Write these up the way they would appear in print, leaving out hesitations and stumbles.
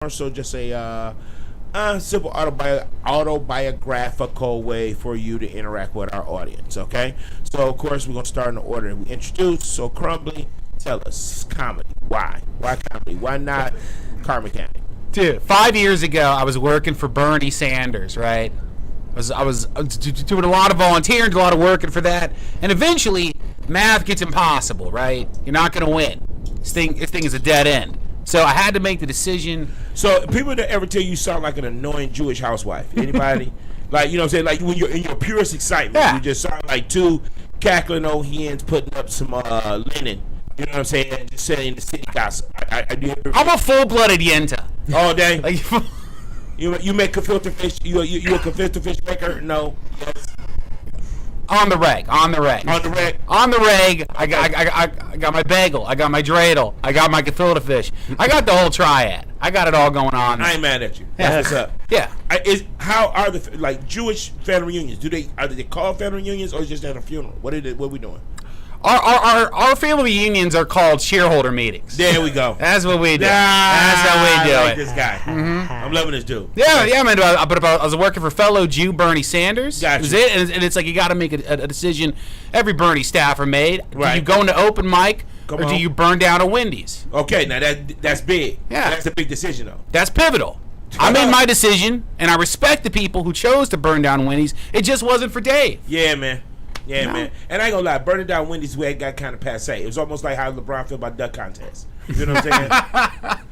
more so just a simple autobiographical way for you to interact with our audience. Okay, so of course we're gonna start in the order that we introduced. So Crumblley, tell us comedy. Why comedy? Why not car mechanic? Dude, 5 years ago, I was working for Bernie Sanders, right? I was doing a lot of volunteering, a lot of working for that, and eventually, math gets impossible, right? You're not going to win. This thing is a dead end. So I had to make the decision. So people that ever tell you sound like an annoying Jewish housewife? Anybody? Like, you know what I'm saying? Like when you're in your purest excitement, you just sound like two cackling old hens putting up some linen. You know what I'm saying? Just saying the city gossip. I'm a full-blooded yenta. All day. Like, you make gefilte fish. You a gefilte fish maker? No. Yes. On the reg. On the reg. I got my bagel. I got my dreidel. I got my gefilte fish. I got the whole triad. I got it all going on. I ain't mad at you. That's what's up. Yeah. How are the Jewish family reunions? Do they call family reunions or is it just at a funeral? What are we doing? Our family reunions are called shareholder meetings. There we go. That's what we do. That's how we do I like it. this guy. Mm-hmm. I'm loving this dude. Yeah, man. But I was working for fellow Jew Bernie Sanders. Gotcha. Was it? And it's like you got to make a decision. Every Bernie staffer made. Right. Do you go into open mic or do you burn down a Wendy's? Okay, now that's big. Yeah, that's a big decision though. That's pivotal. I made my decision, and I respect the people who chose to burn down Wendy's. It just wasn't for Dave. Yeah, man. Yeah, man. And I ain't gonna lie, burning down Wendy's way got kind of passe. It was almost like how LeBron felt about duck contests. You know what I'm saying?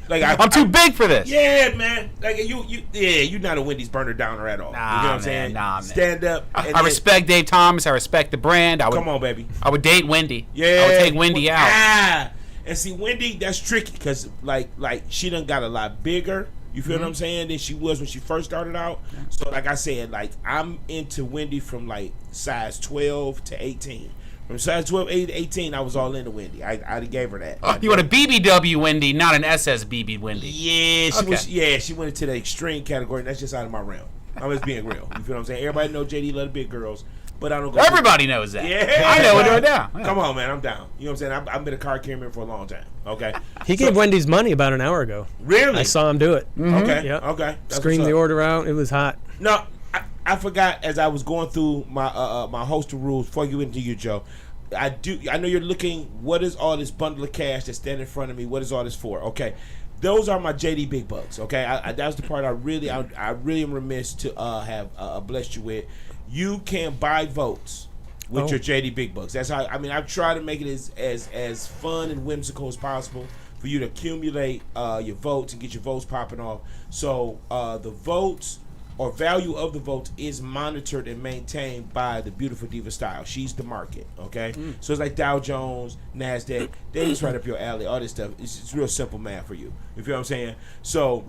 Like I'm too big for this. Yeah, man. Like you're not a Wendy's burner downer at all. Nah, you know what I'm saying? Nah, man. Stand up. I respect Dave Thomas. I respect the brand. Come on, baby. I would date Wendy. Yeah. I would take Wendy out. And see, Wendy, that's tricky because like she done got a lot bigger. You feel what I'm saying? Than she was when she first started out. Yeah. So like I said, like I'm into Wendy from like size 12 to 18. From size 12 to 18, I was all into Wendy. I gave her that. You want a BBW Wendy, not an SSBB Wendy. Yeah, she went into the extreme category, and that's just out of my realm. I'm just being real. You feel what I'm saying? Everybody know JD love the big girls. But I don't go. Everybody knows that. Yeah, I know it right now. Yeah. Come on, man, I'm down. You know what I'm saying? I've been a car carrier for a long time. Okay. He gave Wendy's money about an hour ago. Really? I saw him do it. Mm-hmm. Okay. Yep. Okay. Screamed the order out. It was hot. No, I forgot as I was going through my my host of rules before you into you, Joe. I know you're looking. What is all this bundle of cash that's standing in front of me? What is all this for? Okay. Those are my JD Big Bucks. Okay. That's the part I really am remiss to have blessed you with. You can buy votes with your JD Big Bucks. That's how I try to make it as fun and whimsical as possible for you to accumulate your votes and get your votes popping off. So the votes or value of the votes is monitored and maintained by the beautiful Diva Style. She's the market, okay? So it's like Dow Jones, NASDAQ. They just right up your alley, all this stuff. It's real simple math for you. You feel what I'm saying? So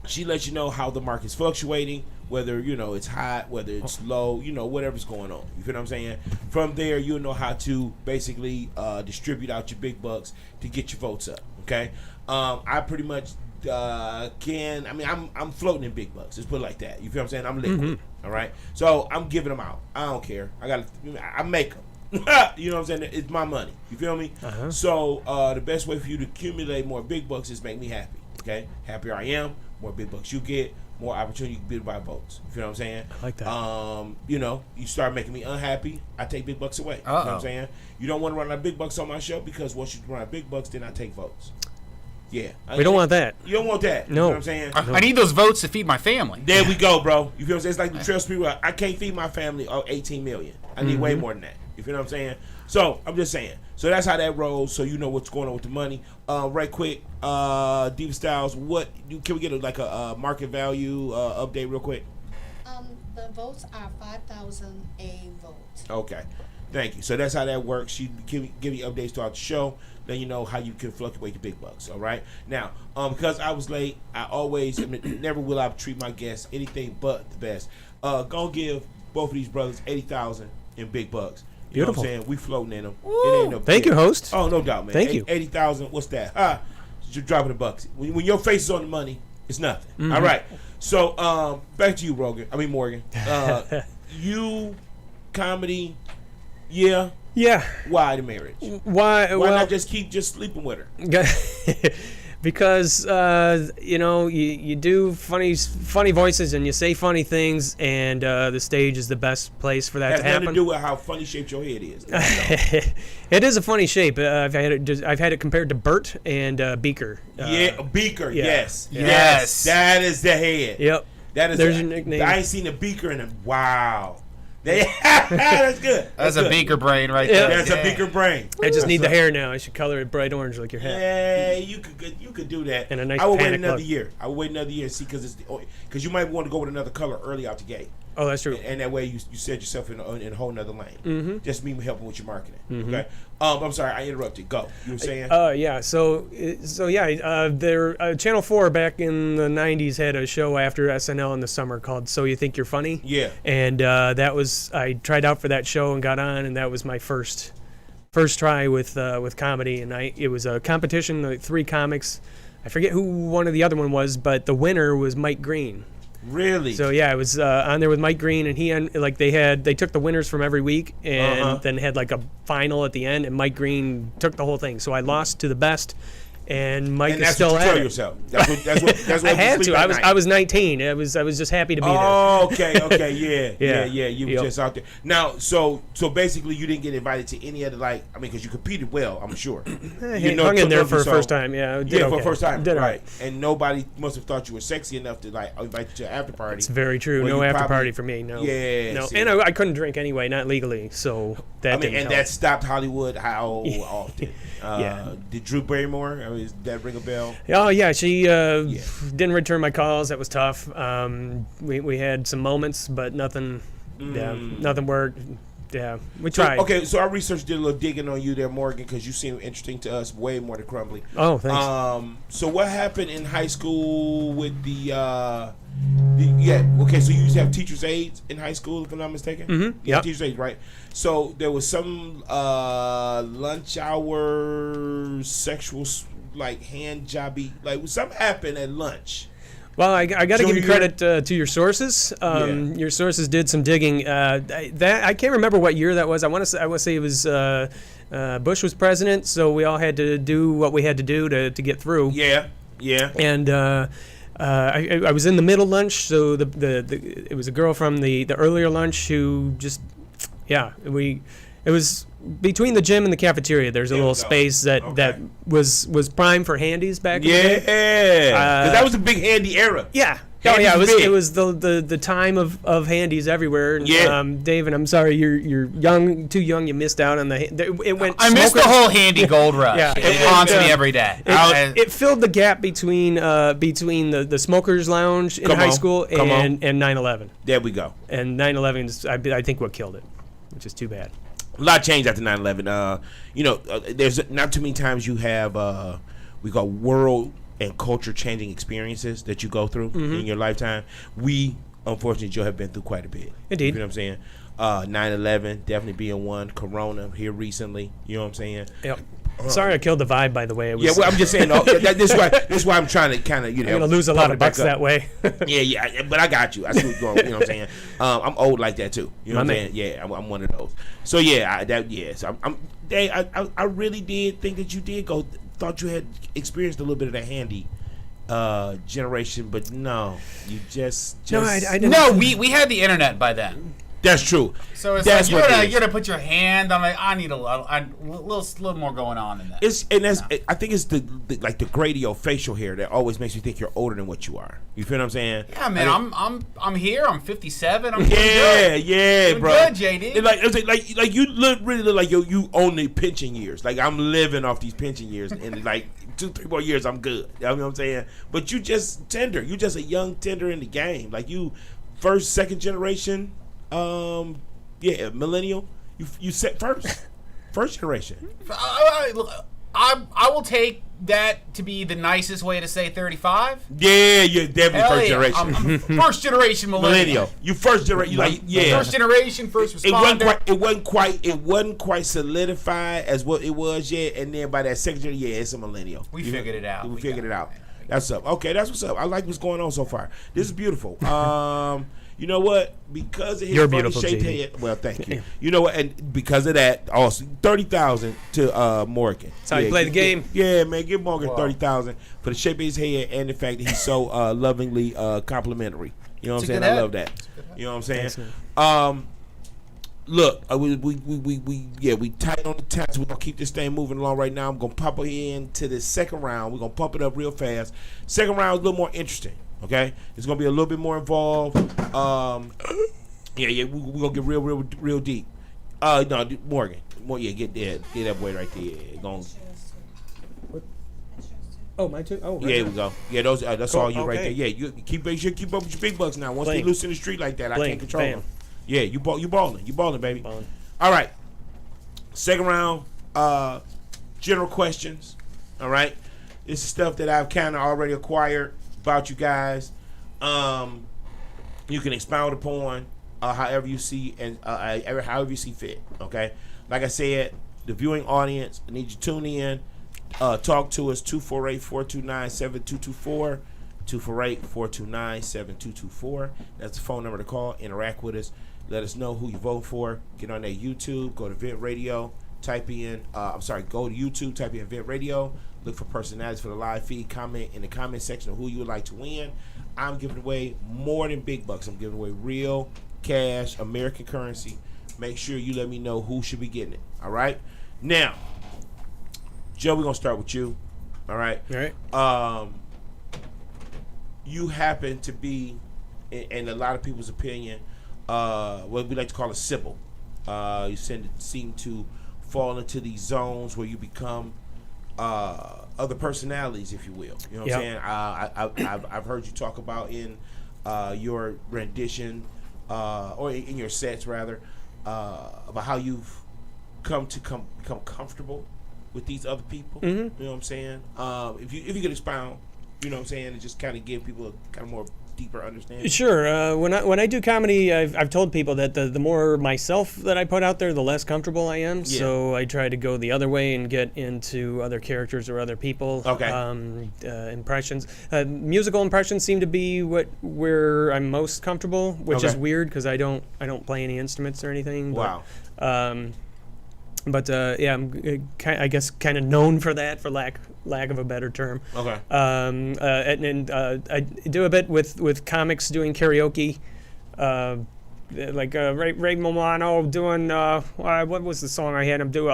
she lets you know how the market's fluctuating, whether, it's hot, whether it's low, whatever's going on. You feel what I'm saying? From there, you'll know how to basically distribute out your big bucks to get your votes up, okay? I pretty much I'm floating in big bucks. Let's put it like that. You feel what I'm saying? I'm liquid, all right? So I'm giving them out. I don't care. I make them. You know what I'm saying? It's my money. You feel me? Uh-huh. So the best way for you to accumulate more big bucks is make me happy, okay? Happier I am, more big bucks you get, more opportunity you can buy votes. You feel what I'm saying? I like that. You start making me unhappy, I take big bucks away. You know what I'm saying? You don't want to run out of big bucks on my show because once you run out of big bucks, then I take votes. Yeah. We don't want that. You don't want that. No. You know what I'm saying? I need those votes to feed my family. There we go, bro. You feel what I'm saying? It's like the trail people. I can't feed my family 18 million. I need way more than that. You feel what I'm saying? So I'm just saying. So that's how that rolls. So you know what's going on with the money. Right quick, Diva Styles. Can we get a market value update real quick? The votes are 5,000 a vote. Okay, thank you. So that's how that works. She give you updates throughout the show. Then you know how you can fluctuate the big bucks. All right. Now, because I was late, never will I treat my guests anything but the best. Gonna give both of these brothers 80,000 in big bucks. You Beautiful. know what I'm saying? We floating in them. It ain't no Thank you, host. Oh, no doubt, man. Thank you. 80,000. What's that? You're dropping the bucks. When your face is on the money, it's nothing. All right. So back to you, Morgan. You comedy, yeah. Yeah. Why the marriage? Why not just keep sleeping with her? Because you do funny voices and you say funny things, and the stage is the best place for that to happen. Has nothing to do with how funny shaped your head is. It is a funny shape. I've had it compared to Bert and Beaker. Beaker. Yeah. Yes. That is the head. Yep. That is. There's your nickname. I ain't seen a Beaker in a wow. That's good. That's a Beaker brain right Yeah. there. That's a Beaker brain. I just need the hair now. I should color it bright orange like your hat. Yeah, you could do that. And a nice I would wait panic another look. year. I would wait another year and see because you might want to go with another color early out the gate. Oh, that's true. And that way you set yourself in a whole nother lane. Mm-hmm. Just me helping with your marketing. Okay. I'm sorry, I interrupted. Go. You were saying? Yeah. So Channel 4 back in the '90s had a show after SNL in the summer called "So You Think You're Funny." Yeah. And I tried out for that show and got on, and that was my first try with comedy. And it was a competition, like 3 comics. I forget who one of the other one was, but the winner was Mike Green. Really? So yeah, I was on there with Mike Green, and they took the winners from every week, and then had like a final at the end, and Mike Green took the whole thing. So I lost to the best, and Mike is still at it. Yourself. That's what I had to. I was 19. I was just happy to be there. Oh, okay, yeah. You were Yep. just out there. Now, so basically, you didn't get invited to any other because you competed well, I'm sure. Hung in there for the first time. Yeah, for the first time, Did right? okay. And nobody must have thought you were sexy enough to invite you to an after party. It's very true. Well, No you after probably- party for me. No. Yeah, No, see. and I couldn't drink anyway, not legally. So that didn't help. that stopped Hollywood how often? Yeah. Did Drew Barrymore? Does that ring a bell? Oh yeah, she didn't return my calls. That was tough. We had some moments, but nothing. Yeah, nothing worked. Yeah, we tried. So our research did a little digging on you there, Morgan, because you seem interesting to us, way more than Crumblley. Oh, thanks. So what happened in high school with so you used to have teachers' aides in high school, if I'm not mistaken? Mm-hmm. Yeah, Yep. teachers' aides, right? So there was some lunch hour sexual hand jobby, something happened at lunch. Well, I got to give you Junior- credit to your sources. Yeah. Your sources did some digging. I can't remember what year that was. I want to say it was Bush was president, so we all had to do what we had to do to get through. Yeah. And I was in the middle lunch, so it was a girl from the earlier lunch who just it was between the gym and the cafeteria. There's a little space that was prime for handies back in the day. Yeah, 'cause that was a big handy era. Yeah. Handy's big. It was the time of handies everywhere. And, Yeah. David, I'm sorry, you're young, too young. You missed out on it went. I missed the whole handy gold rush. Yeah. It haunts me every day. It filled the gap between the smokers lounge in high school and 9/11. There we go. And 9/11 is I think what killed it, which is too bad. A lot changed after 9/11. There's not too many times you have we call world and culture changing experiences that you go through in your lifetime. We, unfortunately, Joe, have been through quite a bit. Indeed. You know what I'm saying? 9/11 definitely being one. Corona here recently. You know what I'm saying? Yep. Sorry, I killed the vibe. By the way, I'm just saying. This is why I'm trying to kind of I'm gonna lose a lot of bucks that way. Yeah, but I got you. I see what's going. You know what I'm saying? I'm old like that too. You know what I'm saying? Yeah, I'm one of those. So So I really did think that you did go. Thought you had experienced a little bit of the handy generation, but no, you just No, I didn't. No, we had the internet by then. That's true. So it's That's like what it you're is. gonna put your hand on. I need a little more going on in that. I think it's the gradient facial hair that always makes you think you're older than what you are. You feel what I'm saying? Yeah, man. I'm here. I'm 57. I'm doing Yeah, good. yeah, Doing bro. good, JD. It's like you really look like you own the pension years. Like I'm living off these pension years, and like 2-3 more years, I'm good. You know what I'm saying? But you just tender. You just a young tender in the game. Like you, first, second generation. Millennial. You set first generation. I will take that to be the nicest way to say 35. Yeah, you're definitely Hell first yeah. generation. I'm first generation millennial. You first generation. First generation, first responder. It wasn't quite solidified as what it was yet, and then by that second generation, it's a millennial. We figured it out. We figured it out. That's up. Okay, that's what's up. I like what's going on so far. This is beautiful. You know what? Because of his You're funny beautiful, shaped JD. head. Well, thank you. You know what? And because of that, also 30,000 to Morgan. That's how you play the game. Yeah, man. Give Morgan 30,000 for the shape of his head and the fact that he's so lovingly complimentary. You know what I'm saying? I love that. You know what I'm saying? Look, we tight on the taps. We're gonna keep this thing moving along right now. I'm gonna pop it into the second round. We're gonna pump it up real fast. Second round is a little more interesting. Okay, it's gonna be a little bit more involved. We're gonna get real deep. No, Morgan, get that boy right there. Going. Oh, my two. Oh, Yeah, here we go. Yeah, those. That's Cool. all you right Okay. there. Yeah, you keep up with your big bucks now. Once they Bling. loose in the street like that, I Bling. can't control Bam. them. Yeah, you balling, baby. Balling. All right. Second round, general questions. All right. This is stuff that I've kind of already acquired about you guys. You can expound upon however you see and however you see fit. Okay. Like I said, the viewing audience, I need you to tune in. Talk to us 248-429-7224. 248-429-7224. That's the phone number to call. Interact with us. Let us know who you vote for. Get on that YouTube. Go to Vent Radio. Go to YouTube. Type in Vent Radio. Look for personalities for the live feed. Comment in the comment section of who you would like to win. I'm giving away more than big bucks. I'm giving away real cash, American currency. Make sure you let me know who should be getting it. All right? Now, Joe, we're going to start with you. All right? All right. You happen to be, in a lot of people's opinion, what we like to call a sybil. You seem to fall into these zones where you become other personalities, if you will. You know what I'm saying? I've heard you talk about in your rendition, or in your sets rather, about how you've come to become comfortable with these other people. Mm-hmm. You know what I'm saying? If you could expound, you know what I'm saying, and just kind of give people a kind of more deeper understanding. Sure. When I do comedy, I've told people that the more myself that I put out there, the less comfortable I am. Yeah. So I try to go the other way and get into other characters or other people. Okay. Impressions, musical impressions seem to be where I'm most comfortable, which is Okay. weird because I don't play any instruments or anything. Wow. But I'm I guess kind of known for that, for lack of a better term. Okay. I do a bit with comics doing karaoke, like Ray Milano doing what was the song I had him do?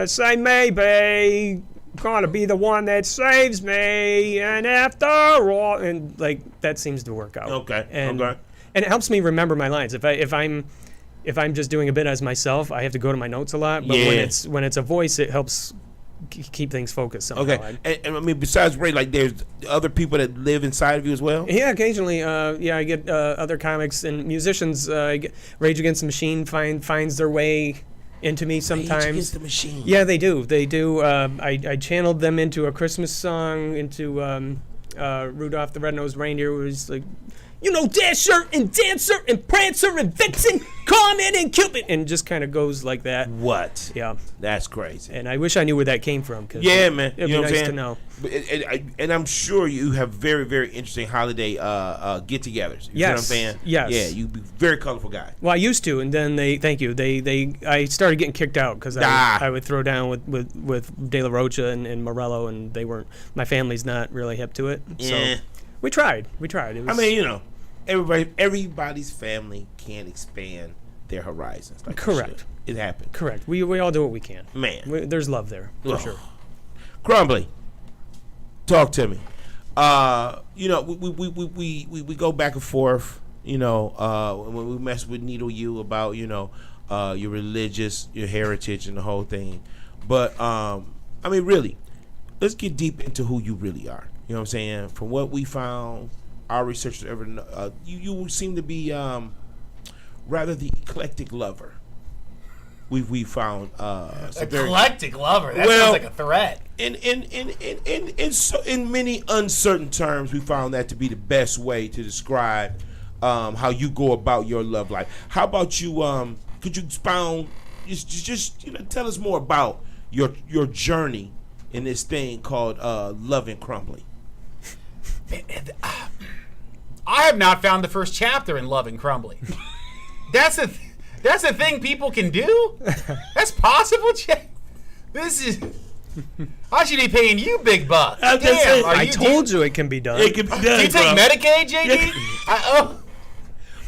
Say maybe gonna be the one that saves me, and after all, and like that seems to work out. Okay. And Okay. it helps me remember my lines. If I'm just doing a bit as myself, I have to go to my notes a lot. But Yeah. when it's a voice, it helps keep things focused somehow. Okay. And I mean, besides Ray, like, there's other people that live inside of you as well? Yeah, occasionally. I get other comics and musicians. Rage Against the Machine finds their way into me sometimes. Rage Against the Machine. Yeah, they do. They do. I channeled them into a Christmas song, into Rudolph the Red-Nosed Reindeer, was like, Dasher and Dancer and Prancer and Vixen, Comet and Cupid, and just kind of goes like that. What? Yeah. That's crazy. And I wish I knew where that came from. Cause Yeah, man. It'd You know be what I'm nice saying? to know. And I'm sure you have very, very interesting holiday get-togethers. You know what I'm Yes, saying? yes. Yeah, you be very colorful guy. Well, I used to, and then I started getting kicked out because I would throw down with De La Rocha and Morello, and they weren't. My family's not really hip to it. Yeah. So we tried. It was, I mean, everybody's family can expand their horizons. Like Correct. It happens. correct. We all do what we can. Man. There's love there for Ugh. sure. Crumblley, talk to me. We go back and forth. When we mess with Needle U about your religious, your heritage, and the whole thing. But I mean, really, let's get deep into who you really are. You know what I'm saying? From what we found, our researchers you seem to be rather the eclectic lover. We found Eclectic lover. That Well- sounds like a threat. in many uncertain terms, we found that to be the best way to describe how you go about your love life. How about you? Could you expound? Just tell us more about your journey in this thing called loving Crumblley. I have not found the first chapter in Loving Crumblley. That's a thing people can do? That's possible, Jay? This is... I should be paying you big bucks. Damn, I told you it can be done. It can be done, Do you take bro. Medicaid, JD?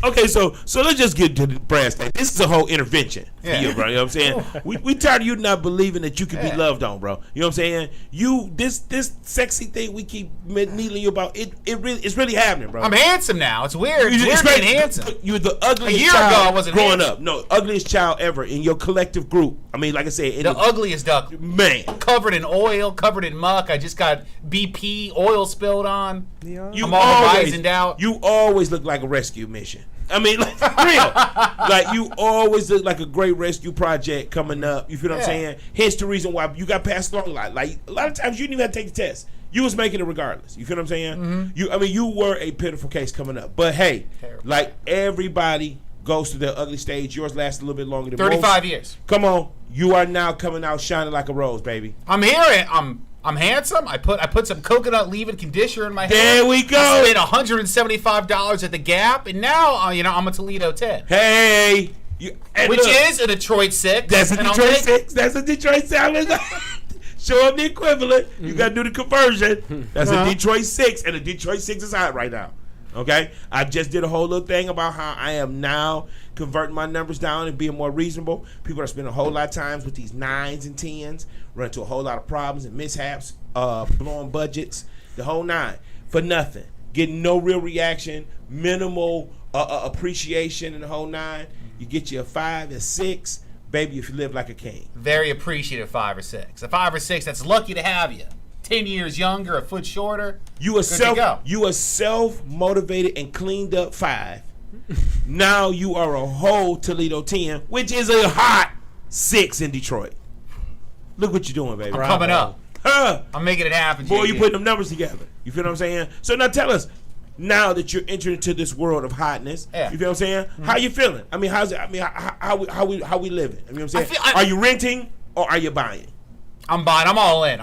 Okay, so let's just get to the brass tacks. This is a whole intervention for you, bro. You know what I'm saying? We tired of you not believing that you can be loved on, bro. You know what I'm saying? This sexy thing we keep needling you about, it's really happening, bro. I'm handsome now. It's weird. It's weird being handsome. You were the ugliest A year child ago, I wasn't growing handsome. up. No, ugliest child ever in your collective group. I mean, like I said, in The ugliest duck. man. Covered in oil, covered in muck. I just got BP oil spilled on. You I'm all horizoned out. You always look like a rescue mission. I mean, like, for real. Like, you always look like a great rescue project coming up. You feel what I'm saying? Hence the reason why you got passed along a lot. Like, a lot of times you didn't even have to take the test. You was making it regardless. You feel what I'm saying? You were a pitiful case coming up. But, hey, like, everybody goes through their ugly stage. Yours lasted a little bit longer than 35 most. years. Come on. You are now coming out shining like a rose, baby. I'm here. I'm handsome. I put some coconut leave-in conditioner in my hair. There we go. I spent $175 at the Gap, and now I'm a Toledo 10. Hey. Which is a Detroit 6. That's a and I'll Detroit take- 6. That's a Detroit 7. Show them the equivalent. You got to do the conversion. That's a Detroit 6, and a Detroit 6 is hot right now. Okay? I just did a whole little thing about how I am now converting my numbers down and being more reasonable. People are spending a whole lot of times with these 9s and 10s, run into a whole lot of problems and mishaps, blowing budgets, the whole 9, for nothing. Getting no real reaction, minimal appreciation in the whole 9. You get you a 5, a 6, baby, if you live like a king. Very appreciative 5 or 6. A 5 or 6 that's lucky to have you. 10 years younger, a foot shorter. You a self-motivated and cleaned up 5. Now you are a whole Toledo 10, which is a hot 6 in Detroit. Look what you're doing, baby. I'm coming up. Huh. I'm making it happen. Boy, JD. you putting them numbers together. You feel what I'm saying? So now tell us, now that you're entering into this world of hotness, you feel what I'm saying? How you feeling? I mean, how's it? I mean, how we living? You know what I'm saying? Are you renting or are you buying? I'm buying. I'm all in.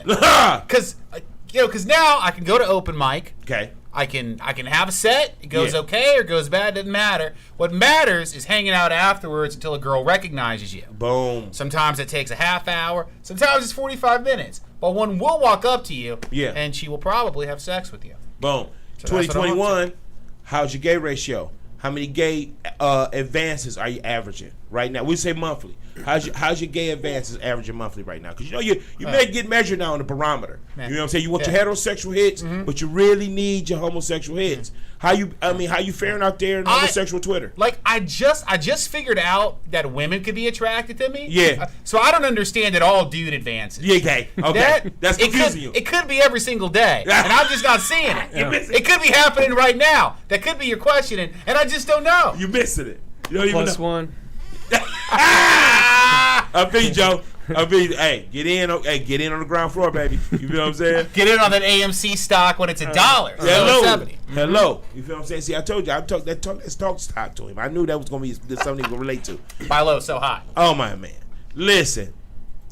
Because now I can go to open mic. Okay. I can have a set. It goes okay or goes bad. Doesn't matter. What matters is hanging out afterwards until a girl recognizes you. Boom. Sometimes it takes a half hour. Sometimes it's 45 minutes. But one will walk up to you. And she will probably have sex with you. Boom. So 2021. How's your gay ratio? How many gay advances are you averaging right now? We say monthly. How's your gay advances averaging monthly right now? Because you may get measured now on the barometer. You know what I'm saying? You want your heterosexual hits, but you really need your homosexual hits. How you faring out there in homosexual Twitter? Like I just figured out that women could be attracted to me. Yeah. So I don't understand that all dude advances. Yeah, gay. Okay. That's confusing you. It could be every single day, and I'm just not seeing it. It could be happening right now. That could be your questioning, and I just don't know. You're missing it. You don't even Plus know. one. I feel you, Joe. Hey, get in on the ground floor, baby. You feel what I'm saying? Get in on that AMC stock when it's $1. Hello. You feel what I'm saying? See, I told you, let's talk stock to him. I knew that was gonna be something he could relate to. Buy low, so high. Oh my man. Listen.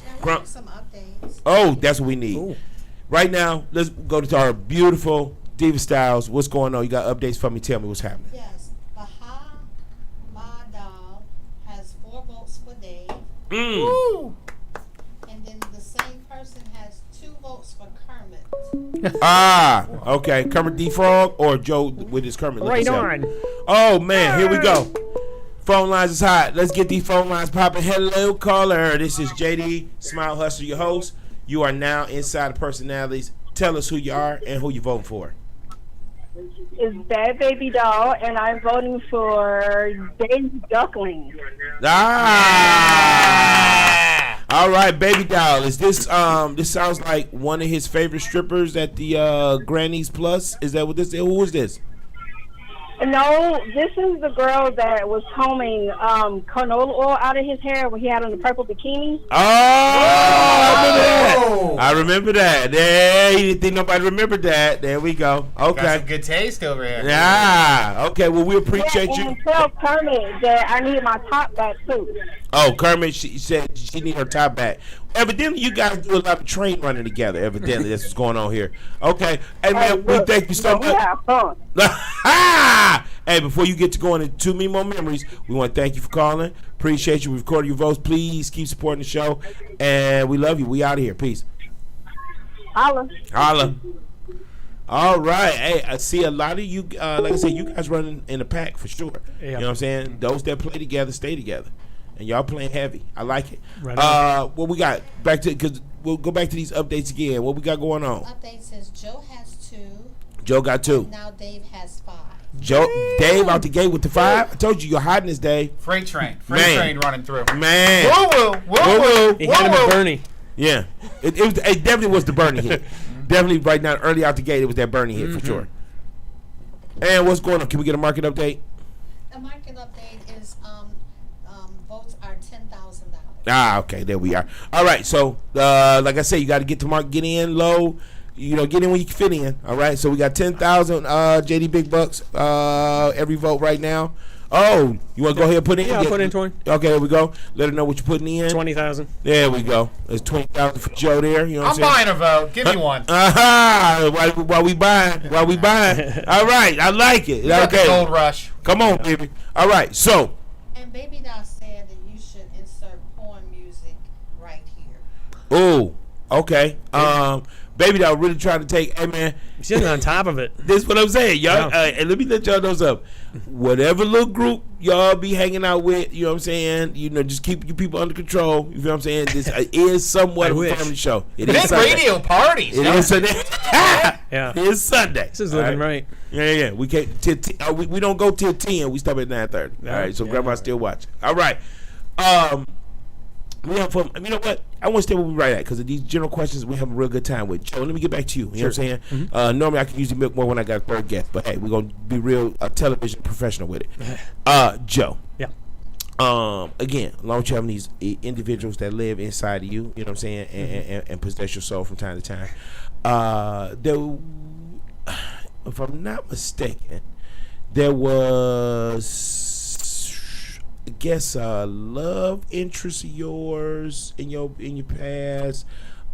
And we have some updates. Oh, that's what we need. Ooh. Right now, let's go to our beautiful Diva Styles. What's going on? You got updates for me? Tell me what's happening. Yes, Baha Madal has 4 votes for Dave, Woo! and then the same person has 2 votes for Kermit. Okay. Kermit D. Frog or Joe with his Kermit? Look Right yourself. on. Oh man, here we go. Phone lines is hot. Let's get these phone lines popping. Hello, caller. This is JD Smile Hustler, your host. You are now inside the personalities. Tell us who you are and who you're voting for. It's Bad Baby Doll, and I'm voting for Dave Duckling. All right, Baby Doll. Is this this sounds like one of his favorite strippers at the Granny's Plus? Is that what this is? Who is this? No, this is the girl that was combing canola oil out of his hair when he had on the purple bikini. Oh, I remember that. There, you didn't think nobody remembered that. There we go. Okay. Got some good taste over here. Yeah. Okay. Well, we appreciate you. And tell Kermit that I need my top back too. Oh, Kermit, she said she need her top back. evidently you guys do a lot of train running together. Evidently, that's what's going on here. Okay, hey man, we thank you so We much. have fun. Hey, before you get to going into too many more memories, we want to thank you for calling. Appreciate you. We recorded your votes. Please keep supporting the show, and we love you. We out of here. Peace. Holla. Holla. All right. Hey, I see a lot of you. Like I said, you guys running in a pack for sure. Yeah. You know what I'm saying? Those that play together stay together, and y'all playing heavy. I like it. Right on. What we got? Back to because we'll go back to these updates again. What we got going on? Update says Joe has 2. Joe got 2. Now Dave has 5. Dave out the gate with the 5. I told you you're hiding this, Dave. Freight train Man. running through. Man. Woo woo. He had him at Bernie. Yeah, it definitely was the Bernie hit. Definitely right now, early out the gate, it was that Bernie hit for sure. And what's going on? Can we get a market update? The market update is votes are $10,000. Okay, there we are. All right, so like I said, you got to get to market, get in low. You know, get in when you can fit in. All right, so we got 10,000 JD Big Bucks every vote right now. Oh, you want to go ahead and put in? Yeah, I'll put in 20. Okay, there we go. Let her know what you're putting in. 20,000. There we go. There's 20,000 for Joe there. You know what I'm saying? buying a vote. Give me one. While we buying. All right, I like it. Got the Okay, gold rush. come on, baby. All right, so And Baby Doll said that you should insert porn music right here. oh, okay. Baby Doll really trying to take. Hey man, Sitting on top of it. this is what I'm saying, y'all. Yeah. And let me let y'all know something. Whatever little group y'all be hanging out with, you know what I'm saying. You know, just keep you people under control. You know what I'm saying. This is somewhat I of a wish. family show. It Big is Sunday. radio parties. It no? is Sunday. Yeah. It's Sunday. This is All living right. Yeah. We can't. We don't go till 10. We stop at 9:30. All right. So Yeah. grandma's still watching. All right. We have fun. You know what? I want to stay where we right at because of these general questions we have a real good time with. Joe, let me get back to you. You know what I'm saying? Normally I can usually milk more when I got a third guest, but hey, we're gonna be real television professional with it. Joe. Yeah. Again, along with you having these individuals that live inside of you, you know what I'm saying, and possess your soul from time to time. If I'm not mistaken, there was, I guess, a love interest of yours in your past,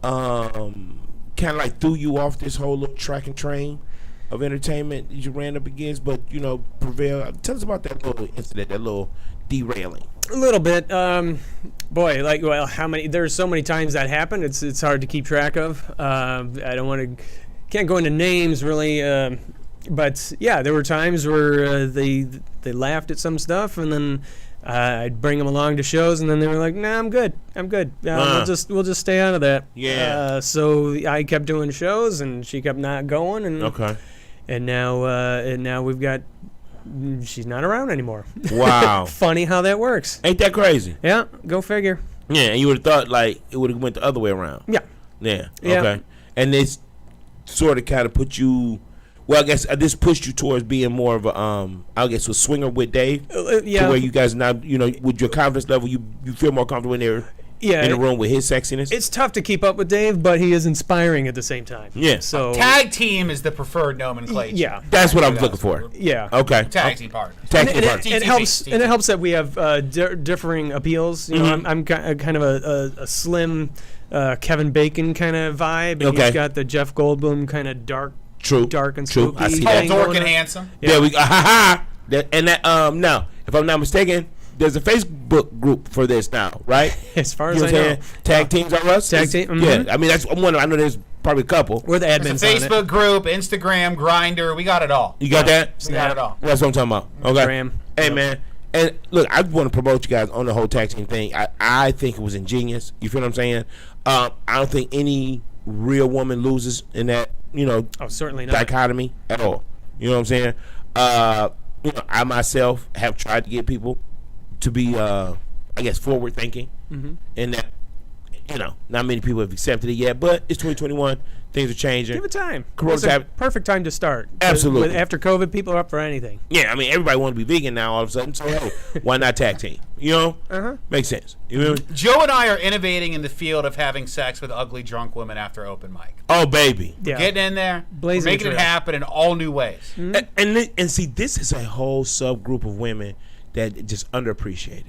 kind of like threw you off this whole little track and train of entertainment you ran up against, but you know, prevail. Tell us about that little incident, that little derailing. A little bit. Boy, like, well, how many? There's so many times that happened. It's hard to keep track of. I don't want to, can't go into names really. But yeah, there were times where they laughed at some stuff, and then I'd bring them along to shows, and then they were like, "Nah, I'm good. We'll just stay out of that." Yeah. So I kept doing shows, and she kept not going, and Okay. and now we've got. She's not around anymore. Wow. Funny how that works. Ain't that crazy? Yeah, go figure. Yeah, and you would have thought like it would have went the other way around. Yeah. Yeah. Yeah. Okay. And this sort of kind of put you. Well, I guess this pushed you towards being more of a, I guess, a swinger with Dave. Yeah. To where you guys now, you know, with your confidence level, you feel more comfortable in there. Yeah. In the room with his sexiness. It's tough to keep up with Dave, but he is inspiring at the same time. Yeah. So Tag team is the preferred nomenclature. yeah. That's what I was looking for. Yeah. Okay. Tag team partners. Tag And team it, partner. it helps. And it helps that we have differing appeals. You know, I'm kind of a slim Kevin Bacon kind of vibe, and Okay. he's got the Jeff Goldblum kind of dark and True. spooky. I see Tall, that. dork, going and on. handsome. There we go. Now, if I'm not mistaken, there's a Facebook group for this now, right? As far You as know I what know, I'm saying? Tag teams are us. Tag team, Yeah. I mean, that's I'm wondering. I know there's probably a couple. we're the There's admins a on it. Facebook group, Instagram, Grinder. We got it all. You got that? We got it all. That's what I'm talking about. Okay. Instagram. Hey, Yep. man. And look, I want to promote you guys on the whole tag team thing. I think it was ingenious. You feel what I'm saying? I don't think any real woman loses in that, you know, Oh, certainly not. dichotomy at all. You know what I'm saying? You know, I myself have tried to get people to be, I guess, forward thinking, and that, you know, not many people have accepted it yet. But it's 2021; things are changing. Give it time. Corona's It's a happening. perfect time to start. Absolutely. After COVID, people are up for anything. Yeah, I mean, everybody want to be vegan now all of a sudden. So hey, why not tag team? You know, makes sense. You know? Joe and I are innovating in the field of having sex with ugly drunk women after open mic. Oh, baby. Yeah. Getting in there, Blazing we're making a it trail. happen in all new ways. And see, this is a whole subgroup of women that just underappreciated.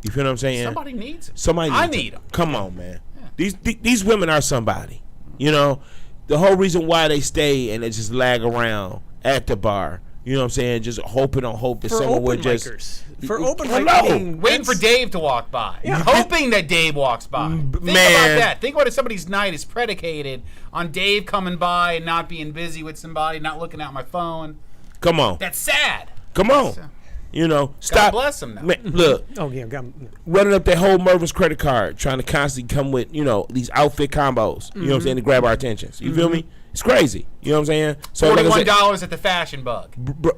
You feel what I'm saying? Somebody needs it. Somebody I needs need it. them. Come on, man. These women are somebody. You know, the whole reason why they stay and they just lag around at the bar. You know what I'm saying? Just hoping on hope that For someone open would just. micers. For open Hello. mic, Waiting for Dave to walk by. Yeah. Hoping that Dave walks by. Think man. about that. Think about if somebody's night is predicated on Dave coming by and not being busy with somebody, not looking at my phone. Come on. That's sad. Come on. You know, stop. God bless him now. Man, look, Oh yeah, got, running up that whole Mervin's credit card, trying to constantly come with, you know, these outfit combos. You know what I'm saying, to grab our attentions. You feel me? It's crazy. You know what I'm saying? So like I said, $41 at the Fashion Bug. bro,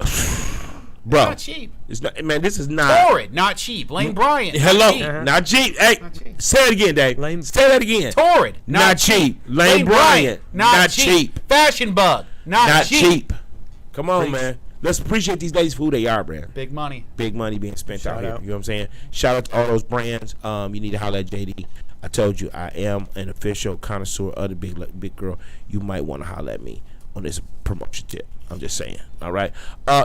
Not cheap. it's not, man. This is not. Torrid, not cheap. Lane Bryant. Hello, Not cheap. not cheap. Hey, Not cheap. say it again, Dave. Lame. Say that again. Torrid, Not cheap. Lane Bryant, not cheap. Fashion Bug, not cheap. Come on, man. Let's appreciate these ladies for who they are, man. Big money. Big money being spent out Shout here. out. You know what I'm saying? Shout out to all those brands. You need to holler at JD. I told you I am an official connoisseur of the big girl. You might want to holler at me on this promotion tip. I'm just saying. All right.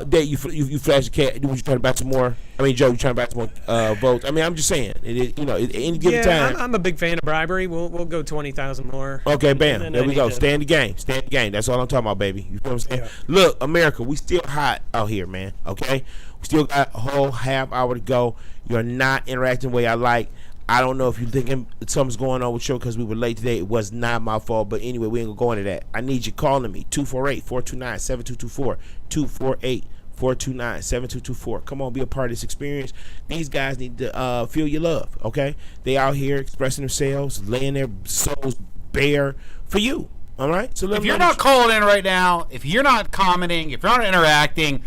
Dave, you flash the cat. Would you trying to back some more? I mean, Joe, you trying to back some more votes? I mean, I'm just saying. You know, at any given time. I'm a big fan of bribery. We'll go 20,000 more. Okay, bam. And then There I we need go. to- Stay in the game. Stay in the game. That's all I'm talking about, baby. You know what I'm saying? Yeah. Look, America, we still hot out here, man. Okay? We still got a whole half hour to go. You're not interacting the way I like. I don't know if you're thinking something's going on with you because we were late today. It was not my fault. But anyway, we ain't going to go into that. I need you calling me. 248-429-7224. 248-429-7224. Come on, be a part of this experience. These guys need to feel your love, okay? They out here expressing themselves, laying their souls bare for you, all right? So let If me you're know not calling in right now, if you're not commenting, if you're not interacting,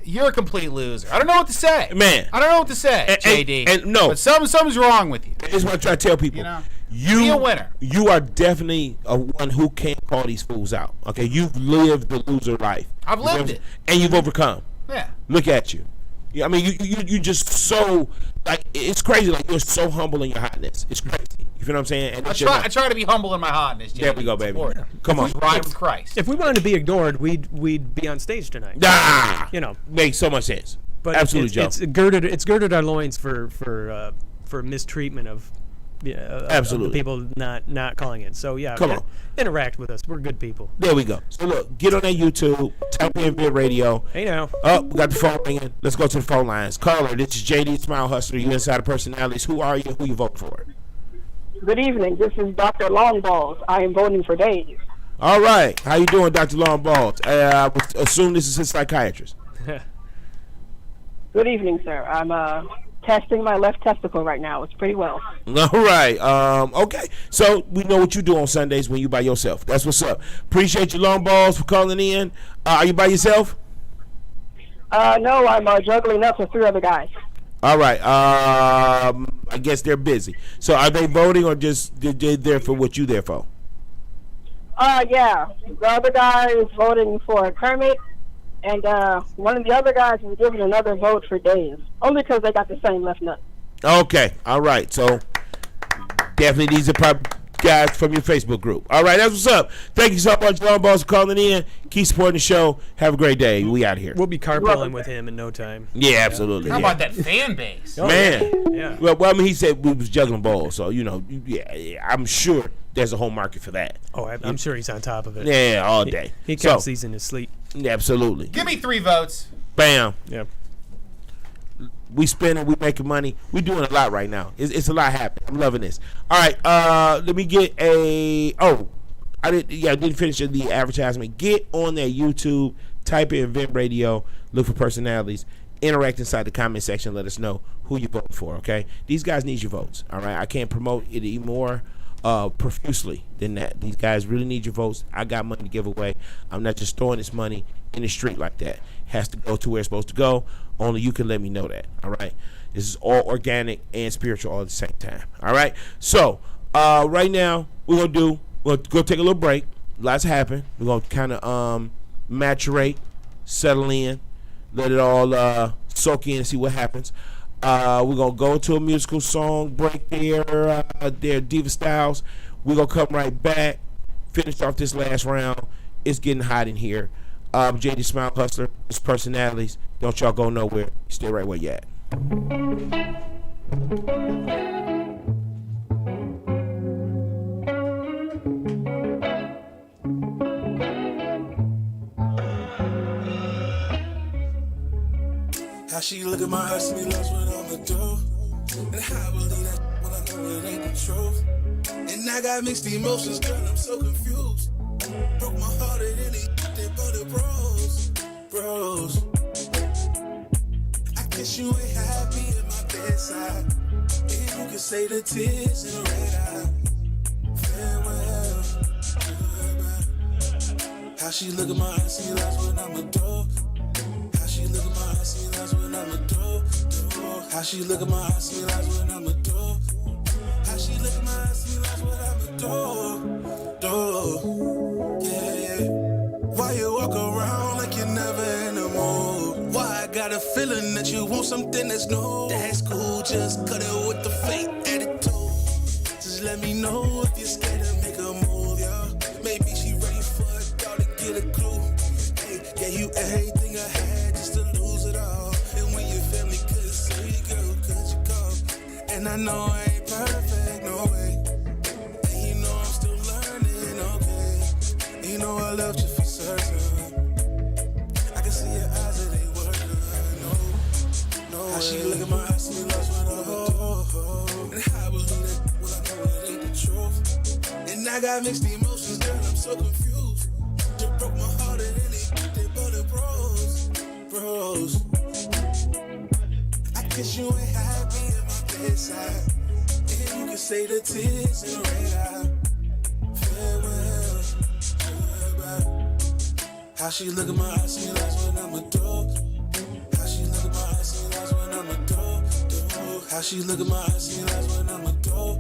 you're a complete loser. I don't know what to say. Man. I don't know what to say, And- JD. and no. But something's wrong with you. This is what I try to tell people. You know, You be a winner. You are definitely a one who can't call these fools out. Okay, you've lived the loser life. I've You know what lived I'm it. saying? And you've overcome. Yeah. Look at you. I mean, you just so like it's crazy. Like you're so humble in your hotness. It's crazy. You feel what I'm saying? And I it's just try not- to be humble in my hotness, JD. There we go, baby. Support. Come on. Ride with Christ. If we wanted to be ignored, we'd be on stage tonight. Ah, You know, makes so much sense. but Absolutely, Joe. it's girded our loins for mistreatment of Absolutely. of the people not calling in. So yeah, Come on. interact with us. We're good people. There we go. So look, get on that YouTube, type in Vid Radio. Hey now. Oh, we got the phone ringing. Let's go to the phone lines. Caller, this is JD Smile Hustler. You inside of personalities. Who are you? Who you vote for? Good evening. This is Dr. Longballs. I am voting for Dave. All right. How you doing, Dr. Longballs? I would assume this is a psychiatrist. Good evening, sir. I'm testing my left testicle right now. It's pretty well. All right. Okay. So we know what you do on Sundays when you by yourself. That's what's up. Appreciate you, Longballs, for calling in. Are you by yourself? No, I'm juggling up with 3 other guys. All right. I guess they're busy. So are they voting or just they're there for what you there for? Yeah. The other guy is voting for Kermit, and one of the other guys is giving another vote for Dave, only because they got the same left nut. Okay. All right. So definitely these are guys from your Facebook group. All right. That's what's up. Thank you so much, Longballs, for calling in. Keep supporting the show. Have a great day. We out here. We'll be carpooling with him in no time. Yeah, absolutely. How Yeah. about that fan base? Man. Yeah. Well, I mean, he said we was juggling balls, so you know, yeah, I'm sure there's a whole market for that. Oh, I'm sure he's on top of it. Yeah, all day. He counts these in his sleep. Yeah, absolutely. Give me 3 votes. Bam. Yeah. We spending, we making money. We doing a lot right now. It's a lot happening. I'm loving this. All right, let me get a. Oh, I didn't finish the advertisement. Get on that YouTube, type in Vent Radio, look for personalities, interact inside the comment section. Let us know who you vote for. Okay, these guys need your votes. All right, I can't promote it any more profusely than that. These guys really need your votes. I got money to give away. I'm not just throwing this money in the street like that. It has to go to where it's supposed to go. Only you can let me know that. All right, this is all organic and spiritual all at the same time. All right, so right now we're gonna go take a little break. Lots happen. We're gonna kind of maturate, settle in, let it all soak in and see what happens. We're gonna go to a musical song break there, their Diva Styles. We're gonna come right back, finish off this last round. It's getting hot in here. JD Smile Hustler, it's personalities. Don't y'all go nowhere. Stay right where you at. How she look at my eyes, me lost what I'ma do. And how I believe that when I know it ain't the truth. And I got mixed emotions, girl, I'm so confused. Broke my heart at any but the bros. I guess you ain't happy at my bedside. And you can say the tears in the red eye. Farewell, goodbye. How she look at my eyes, see that's what I'ma do. How she look at my eyes, see that's what I'ma do. How she look at my eyes, see that's what I'ma do. How she look at my eyes, see that's what I'ma do. Yeah. Why you walk around like you're never in the mood? Why I got a feeling that you want something that's new? That's cool, just cut it with the fake attitude. Just let me know if you're scared to make a move, yeah. Maybe she ready for a dog to get a clue. Hey, gave you everything I had just to lose it all. And when your family couldn't see, girl, could you come? And I know I ain't perfect, no way. And you know I'm still learning, okay. And you know I loved you for certain. I can see your eyes and they were no. How she look at my eyes, me lost what I'ma do. And how I believe that when I know it ain't the truth. And I got mixed emotions, girl, I'm so confused. You broke my heart at any but the bros. I guess you ain't happy at my bedside. And you can say the tears in the red eye. Farewell, goodbye. How she look at my eyes, see that's what I'ma do. How she look at my eyes, see that's what I'ma do. How she look at my eyes, see that's what I'ma do.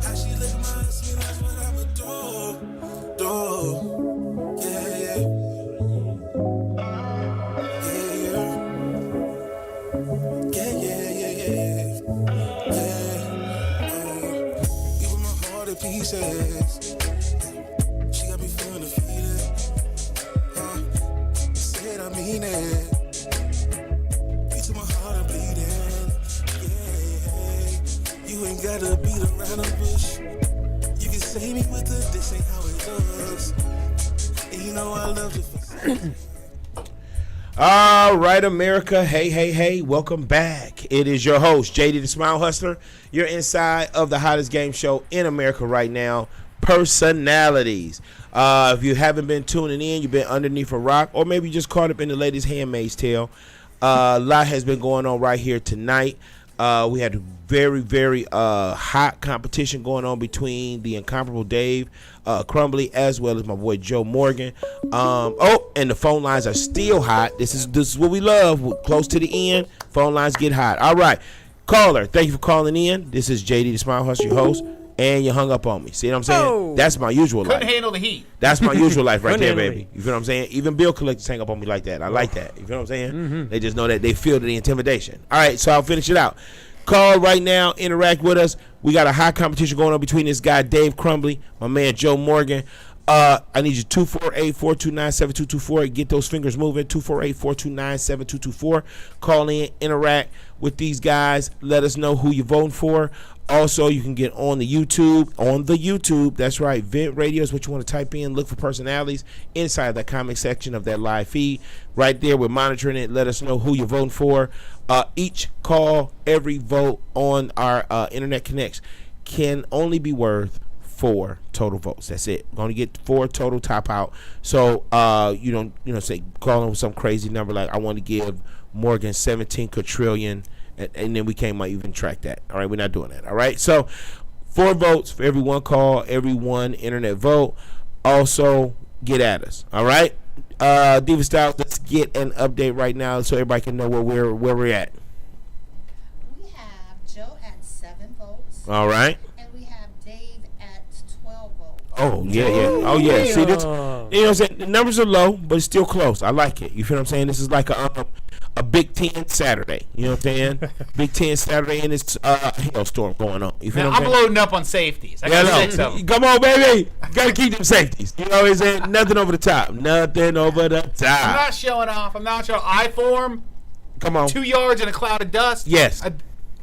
How she look at my eyes, see that's what I'ma do. Yeah. You with my heart in pieces. She got me feeling defeated. Said I mean it. You took my heart and bleeding. Yeah. You ain't gotta beat around the bush. You can save me with the this ain't how it looks. And you know I love you for All right, America. Hey. Welcome back. It is your host, JD the Smile Hustler. You're inside of the hottest game show in America right now, Personalities. If you haven't been tuning in, you've been underneath a rock, or maybe you just caught up in the latest Handmaid's Tale. A lot has been going on right here tonight. We had a very hot competition going on between the incomparable Dave Crumblley as well as my boy Joe Morgan. And the phone lines are still hot. This is what we love. We're close to the end. Phone lines get hot. All right, caller, thank you for calling in. This is JD the Smile Hustler, your host, and you hung up on me. See what I'm saying? Oh. That's my usual life. Couldn't handle the heat. That's my usual life right there, Couldn't baby. You feel what I'm saying? Even bill collectors hang up on me like that. I like that. You feel what I'm saying? Mm-hmm. They just know that they feel the intimidation. All right, so I'll finish it out. Call right now. Interact with us. We got a high competition going on between this guy, Dave Crumblley, my man, Joe Morgan. I need you 248-429-7224. Get those fingers moving. 248-429-7224. Call in, interact with these guys. Let us know who you're voting for. Also, you can get on the YouTube. That's right. Vent Radio is what you want to type in. Look for Personalities inside the comment section of that live feed. Right there, we're monitoring it. Let us know who you're voting for. Each call, every vote on our Internet Connects can only be worth 4 total votes. That's it. We're going to get 4 total top out. So you don't say calling with some crazy number like I want to give Morgan 17 quadrillion, and then we can't even track that. All right, we're not doing that. All right, so 4 votes for every 1 call, every 1 internet vote. Also, get at us. All right, Diva Styles, let's get an update right now so everybody can know where we're at. We have Joe at 7 votes. All right. And we have Dave at 12 votes. Oh yeah. Oh yeah. See this? You know what I'm saying? The numbers are low, but it's still close. I like it. You feel what I'm saying? This is like a Big Ten Saturday. You know what I'm saying? Big Ten Saturday, and it's hailstorm going on. You feel what I'm saying? loading up on safeties. I got 6 of them. Come on, baby. Gotta keep them safeties. You know what I'm saying? Nothing over the top. Nothing over the top. I'm not showing off. I'm not showing I form. Come on. 2 yards in a cloud of dust. Yes. A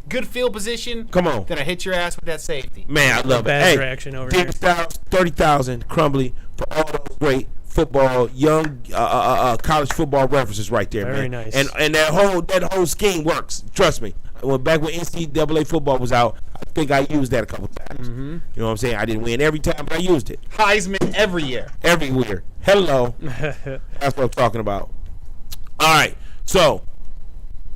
good field position. Come on. Then I hit your ass with that safety. Man, I love it. Bad Hey, reaction over Diva here. Styles, 30,000 Crumblley for all those great football, young college football references right there, Very man. nice. And that whole scheme works. Trust me. Back when NCAA football was out, I think I used that a couple times. Mm-hmm. You know what I'm saying? I didn't win every time, but I used it Heisman every year. everywhere. Hello, that's what I'm talking about. All right, so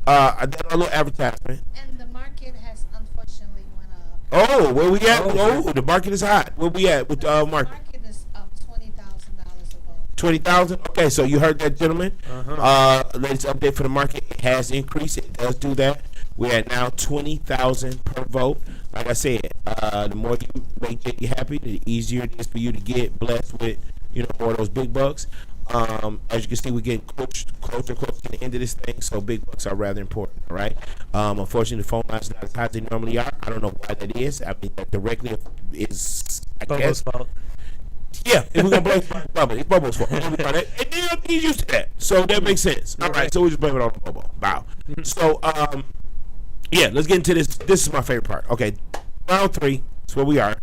I did a little advertisement. And the market has unfortunately went up. Oh, where we at? Oh, the market is hot. Where we at with The market? market is up $20,000 above. 20,000. Okay, so you heard that, gentlemen. Latest update for the market, it has increased. It does do that. We're at now 20,000 per vote. Like I said, the more you make you happy, the easier it is for you to get blessed with, more of those big bucks. As you can see, we're getting closer to the end of this thing, so big bucks are rather important. All right. Unfortunately, the phone lines are not as high as they normally are. I don't know why that is. I mean, that directly is, I Bobo's guess. fault. Yeah, if we're gonna blame Bobo, it's Bobo's fault. And he's used to that, so that makes sense. All right, so we just blame it on Bobo. Wow. So, yeah, let's get into this. This is my favorite part. Okay, round 3. That's where we are.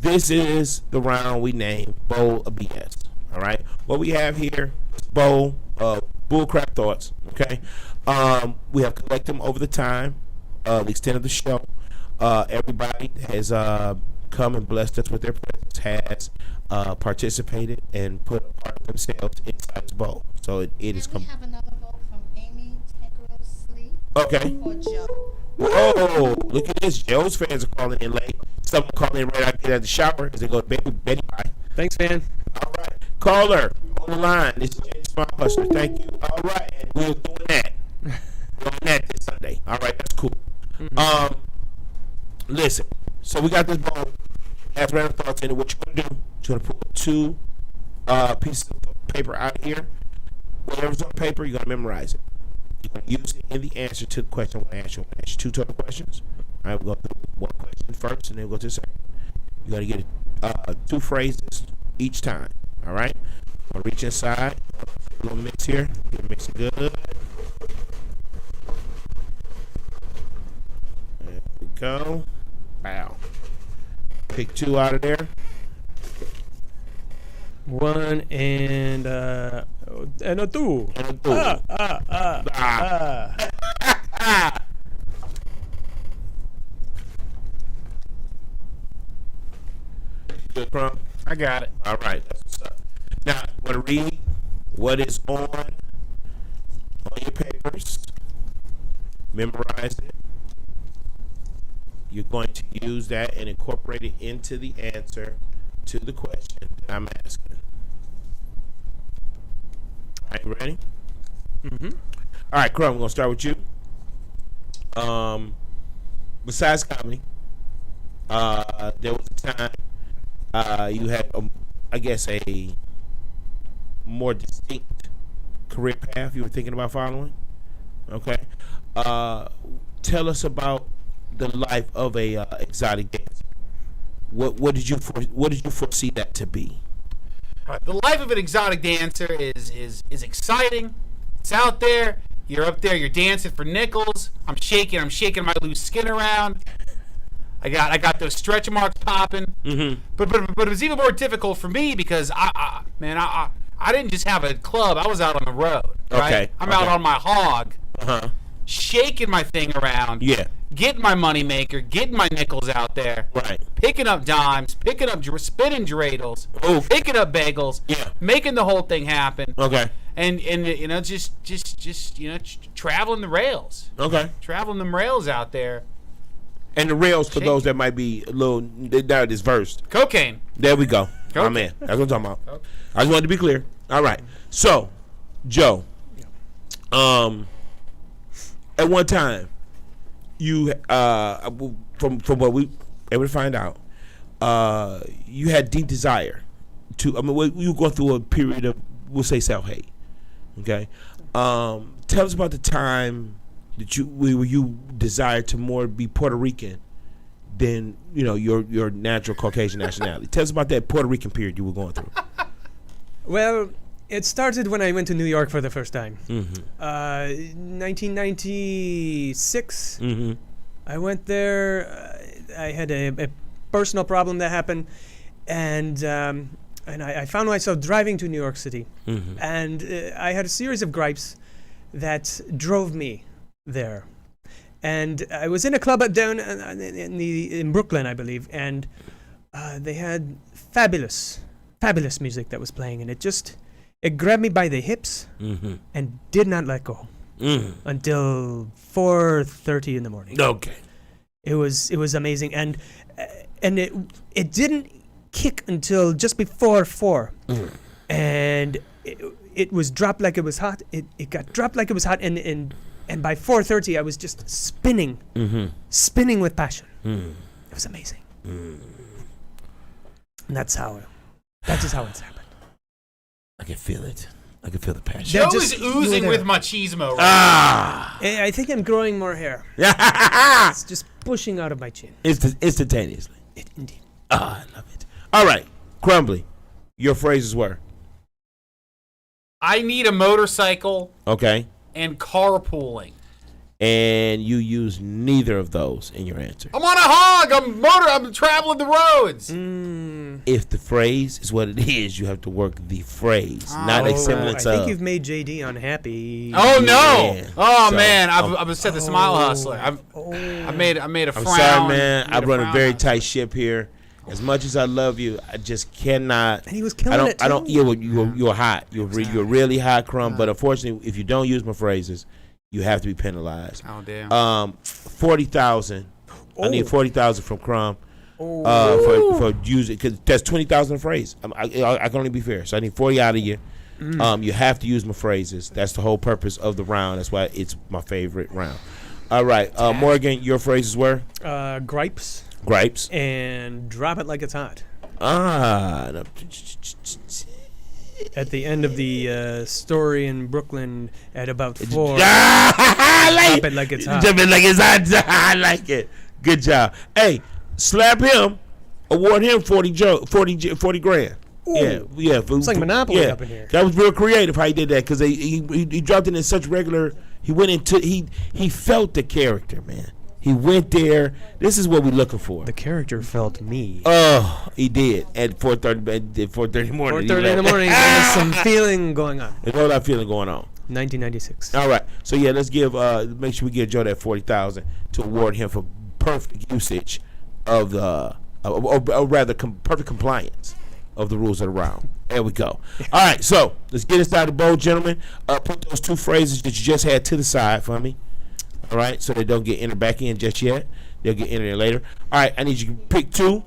This is the round we name Bowl of BS. All right, what we have here is Bowl of bullcrap thoughts. Okay, we have collected them over the time, the extent of the show. Everybody has come and blessed us with their presence, has participated and put a part of themselves inside this bowl. So it is. And we have another vote from Amy Tankersley Okay. for Joe. Whoa! Look at this. Joe's fans are calling in late. Some calling in right after the shower as they go to bed with Betty Pie. Thanks, man. All right. Caller on the line. This is James Small Hustler. Thank you. All right. And we're doing that. Doing that this Sunday. All right. That's cool. Listen. So we got this bowl. Has random thoughts in it. What you going to do? You're going to pull 2 pieces of paper out here. Whatever's on paper, you're going to memorize it. You're going to use it in the answer to the question. I'm going to ask you 2 total questions. All right. We'll go through one question first, and then we'll go to the second. You're going to get 2 phrases each time. All right. I'm going to reach inside. A little mix here. Mix it good. There we go. Wow. Pick 2 out of there. 1 and a 2. And a 2. Good, Crumb. I got it. All right. That's what's up. Now, I'm going to read what is on your papers. Memorize it. You're going to use that and incorporate it into the answer to the question that I'm asking. Are you ready? Mm-hmm. All right, Crumb, we're going to start with you. Besides comedy, there was a time you had, I guess, a more distinct career path you were thinking about following. Okay. Tell us about the life of a exotic dancer. What did you foresee that to be? The life of an exotic dancer is exciting. It's out there. You're up there. You're dancing for nickels. I'm shaking my loose skin around. I got those stretch marks popping. Mm-hmm. But it was even more difficult for me because I didn't just have a club. I was out on the road. Right? Okay. I'm out on my hog, shaking my thing around. Yeah. Getting my money maker, getting my nickels out there. Right. Picking up dimes, picking up spinning dreidels, Ooh. picking up bagels. Yeah. Making the whole thing happen. Okay. And just traveling the rails. Okay. Traveling them rails out there. And the rails for those that might be a little that is versed. Cocaine. There we go. Cocaine. Oh man, that's what I'm talking about. I just wanted to be clear. All right. So, Joe, at one time, you from what we able to find out, you had deep desire to. I mean, you were going through a period of, we'll say, self-hate. Okay. Tell us about the time that you desired to more be Puerto Rican than your natural Caucasian nationality. Tell us about that Puerto Rican period you were going through. Well, it started when I went to New York for the first time. Mm-hmm. 1996. Mm-hmm. I went there. I had a personal problem that happened, and and I found myself driving to New York City, Mm-hmm. and I had a series of gripes that drove me there. And I was in a club down in Brooklyn, I believe, and they had fabulous music that was playing, and it grabbed me by the hips Mm-hmm. and did not let go until 4:30 in the morning. Okay. It was amazing, and it didn't kick until just before 4, and it was dropped like it was hot. It got dropped like it was hot, and by 4:30 I was just spinning with passion. It was amazing. And that's just how it's happened. I can feel it. I can feel the passion. Joe just- is oozing you were with there. machismo right I think I'm growing more hair. Yeah. It's just pushing out of my chin. Instantaneously. Indeed. I love it. All right, Crumblley, your phrases were I need a motorcycle okay, and carpooling. and you use neither of those in your answer. I'm on a hog. I'm traveling the roads. If the phrase is what it is, you have to work the phrase, not a I semblance think of. you've made JD unhappy. Oh no! Yeah. Oh So, man, I've set the smile hustler. I made a I'm frown. sorry, man. I I made run a frown very hustler. tight ship here. As much as I love you, I just cannot. And he was killing it, I don't. too. Yeah, well, you're hot. You're really hot, Crumb. But unfortunately, if you don't use my phrases, you have to be penalized. Oh damn. 40,000. I need 40,000 from Crumb. For using, because that's 20,000 a phrase. I can only be fair, so I need 40 out of you. You have to use my phrases. That's the whole purpose of the round. That's why it's my favorite round. All right, Morgan, your phrases were Gripes gripes. and drop it like it's hot. No. At the end of the story in Brooklyn at about 4, I like drop it like it's hot. Drop it like it's hot. I like it. Good job. Hey, slap him. Award him 40 grand. Yeah. It's like Monopoly up in here. That was real creative how he did that, because he dropped it in such regular. He went into he felt the character, man. He went there. This is what we're looking for. The character felt me. Oh, he did at 4:30. At 4:30 in the morning. 4:30 in the morning, there was some feeling going on. There's all that feeling going on. 1996. All right. So yeah, let's make sure we give Joe that 40,000 to award him for perfect usage of the, or rather, perfect compliance of the rules of the round. There we go. All right. So let's get inside the bowl, gentlemen. Put those two phrases that you just had to the side for me. All right, so they don't get entered back in just yet. They'll get entered in later. All right, I need you to pick two.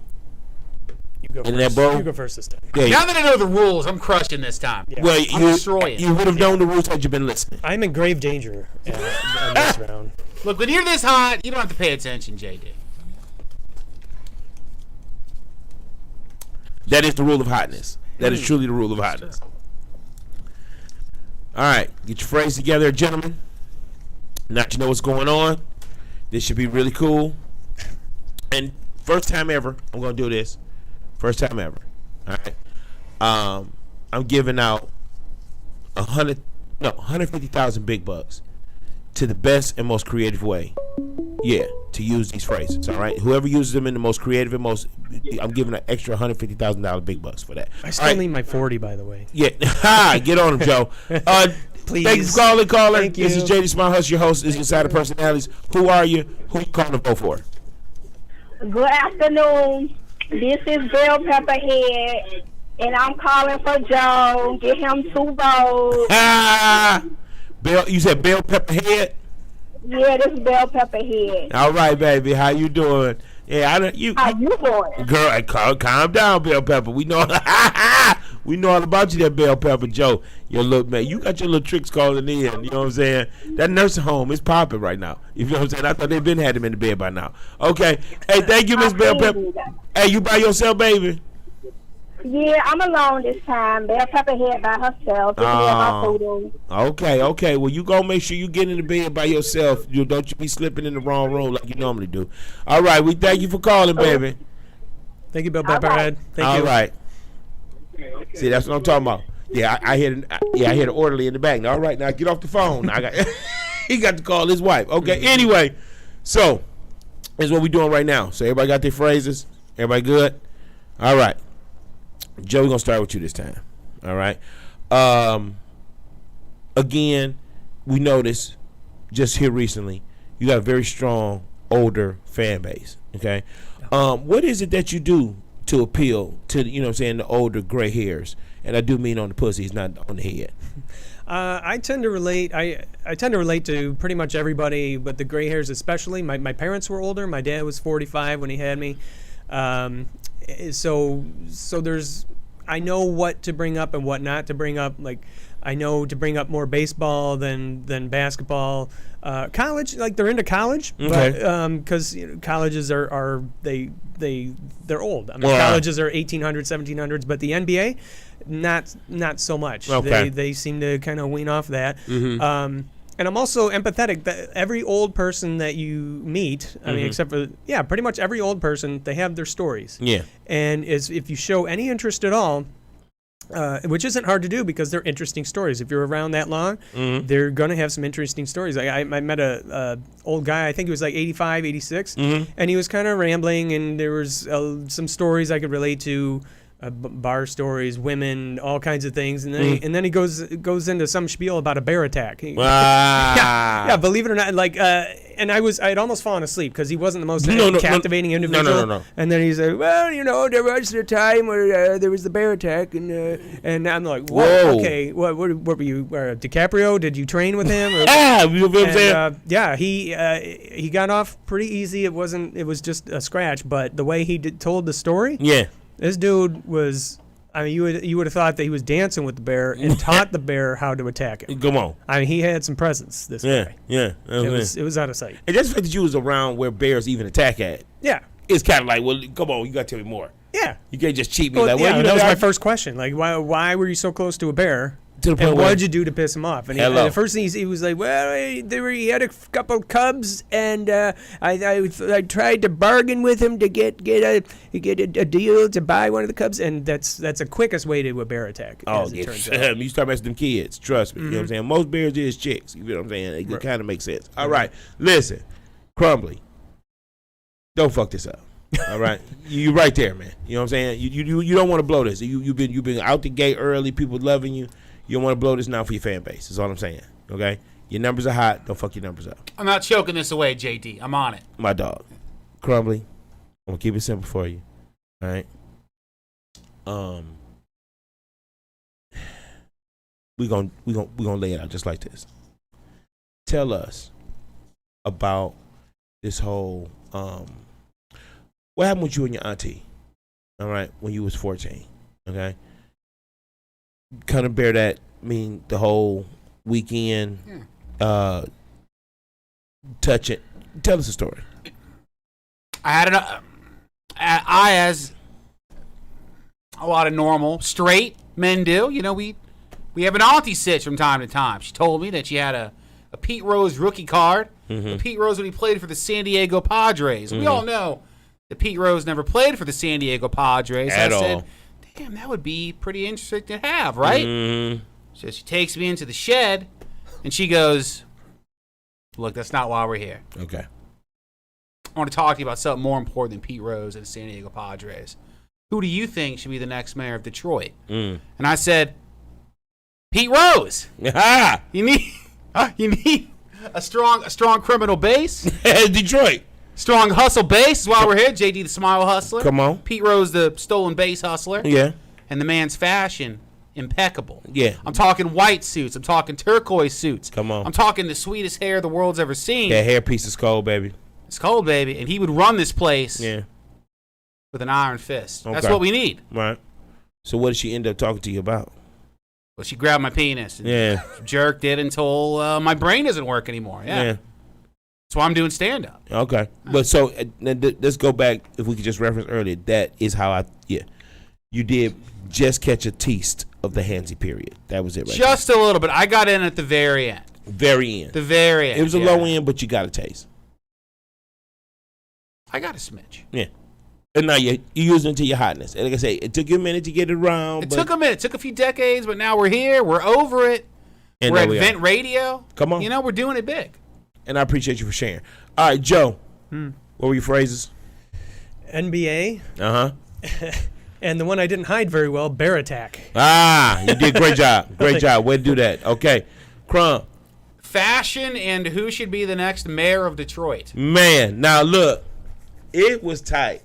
You go In first. that bowl? You go first this time. Yeah, Now that I know the rules, I'm crushing this time. Yeah. well, I'm destroying. you would have known the rules had you been listening. I'm in grave danger on this round. Look, when you're this hot, you don't have to pay attention, JD. That is the rule of hotness. That is truly the rule of hotness. All right, get your phrase together, gentlemen. Now that you know what's going on, this should be really cool. And first time ever, I'm gonna do this. First time ever. All right. I'm giving out 150,000 big bucks to the best and most creative way. Yeah, to use these phrases. All right. Whoever uses them in the most creative and most, I'm giving an extra $150,000 big bucks for that. I still need my 40, by the way. Yeah, get on him, Joe. Please. Thank you for calling, caller. Thank you. This is JD Smile Hustle, your host. This is Inside the Personalities. Who are you? Who you calling to vote for? Good afternoon. This is Bell Pepperhead, and I'm calling for Joe. Get him 2 votes. Bell, you said Bell Pepperhead? Yeah, this is Bell Pepperhead. All right, baby. How you doing? Yeah, How you doing? girl, calm down, Bell Pepper. We know we know all about you, that Bell Pepper Joe. Your little man, you got your little tricks calling in. You know what I'm saying? That nursing home is popping right now. You know what I'm saying? I thought they'd been had him in the bed by now. Okay. Hey, thank you, Miss Bell Pepper. Hey, you by yourself, baby? Yeah, I'm alone this time. Bell Pepperhead by herself. This is my photo. Okay. Well, you go make sure you get in the bed by yourself. Don't you be slipping in the wrong room like you normally do. All right, we thank you for calling, baby. Thank you, Bill Pepperhead. Thank All you. right. See, that's what I'm talking about. Yeah, I hear the orderly in the back. All right, now get off the phone. He got to call his wife. Okay. Anyway, so here's what we're doing right now. So everybody got their phrases. Everybody good? All right. Joe, we're gonna start with you this time. All right. Again, we noticed just here recently, you got a very strong older fan base. Okay. What is it that you do to appeal to, you know what I'm saying, the older gray hairs? And I do mean on the pussies, not on the head. I tend to relate. I tend to relate to pretty much everybody, but the gray hairs especially. My parents were older. My dad was 45 when he had me. So there's. I know what to bring up and what not to bring up. Like, I know to bring up more baseball than basketball. College, like they're into college, Okay. but because colleges are they're old. I mean, Yeah. colleges are 1800s, 1700s, but the NBA, not so much. Okay. They seem to kind of wean off that. And I'm also empathetic that every old person that you meet, I mean, except for, pretty much every old person, they have their stories. Yeah. And if you show any interest at all, which isn't hard to do because they're interesting stories. If you're around that long, they're going to have some interesting stories. I met a old guy, I think he was like 85, 86, and he was kind of rambling, and there was some stories I could relate to. Bar stories, women, all kinds of things, and then he goes into some spiel about a bear attack. Yeah, believe it or not, like, and I'd almost fallen asleep because he wasn't the most captivating individual. No. And then he said, well, there was a time where there was the bear attack, and I'm like, whoa, okay, what were you, DiCaprio? Did you train with him? You know what I'm saying? He got off pretty easy. It was just a scratch, but the way he told the story. Yeah. This dude was, I mean, you would have thought that he was dancing with the bear and taught the bear how to attack him. Come on. I mean, he had some presence, this guy. Yeah. It was out of sight. And just the fact that you was around where bears even attack at, Yeah. it's kind of like, well, come on, you got to tell me more. Yeah. You can't just cheat me. Well, like, well, you know, that was my first question. Like, why were you so close to a bear? To the point And where- what did you do to piss him off? And the first thing he was like, well, he had a couple cubs, and I tried to bargain with him to get a deal to buy one of the cubs, and that's the quickest way to a bear attack. Oh, as it yeah. turns out. You start messing with them kids. Trust me. You know what I'm saying? Most bears is chicks. You know what I'm saying? It kind of makes sense. All right. Listen, Crumblley, don't fuck this up. All right, you right there, man. You know what I'm saying? You don't want to blow this. You've been out the gate early. People loving you. You don't want to blow this now for your fan base. That's all I'm saying. Okay, your numbers are hot. Don't fuck your numbers up. I'm not choking this away, JD. I'm on it. My dog, Crumblley. I'm gonna keep it simple for you. All right. We gonna lay it out just like this. Tell us about this whole what happened with you and your auntie, all right, when you was 14, okay? Kind of bear that, the whole weekend, touch it. Tell us a story. As a lot of normal, straight men do, we have an auntie sitch from time to time. She told me that she had a Pete Rose rookie card. Pete Rose when he played for the San Diego Padres. We all know that Pete Rose never played for the San Diego Padres. At I all. said, damn, that would be pretty interesting to have, right? So she takes me into the shed, and she goes, look, that's not why we're here. Okay. I want to talk to you about something more important than Pete Rose and the San Diego Padres. Who do you think should be the next mayor of Detroit? And I said, Pete Rose. You need a strong criminal base. Detroit. Strong hustle base is why we're here. JD the Smile Hustler. Come on. Pete Rose the stolen base hustler. Yeah. And the man's fashion, impeccable. Yeah. I'm talking white suits. I'm talking turquoise suits. Come on. I'm talking the sweetest hair the world's ever seen. That hairpiece is cold, baby. It's cold, baby. And he would run this place Yeah. with an iron fist. That's Okay. what we need. Right. So what did she end up talking to you about? Well, she grabbed my penis and Yeah. jerked it until my brain doesn't work anymore. Yeah. That's why I'm doing stand-up. Okay. But so let's go back, if we could just reference earlier, that is how you did just catch a taste of the handsy period. That was it right Just a little bit. I got in at the very end. there. Very end. The very end. It was a yeah. low end, but you got a taste. I got a smidge. Yeah. And now you use it into your hotness. And like I say, it took you a minute to get it around. It took a minute. It took a few decades, but now we're here. We're over it. And we're there at we are. Vent Radio. Come on. We're doing it big. And I appreciate you for sharing. All right, Joe. What were your phrases? NBA. Uh-huh. And the one I didn't hide very well, Bear Attack. Ah, you did great job. Great job. Way to do that. Okay. Crumb. Fashion and who should be the next mayor of Detroit. Man, now look, it was tight.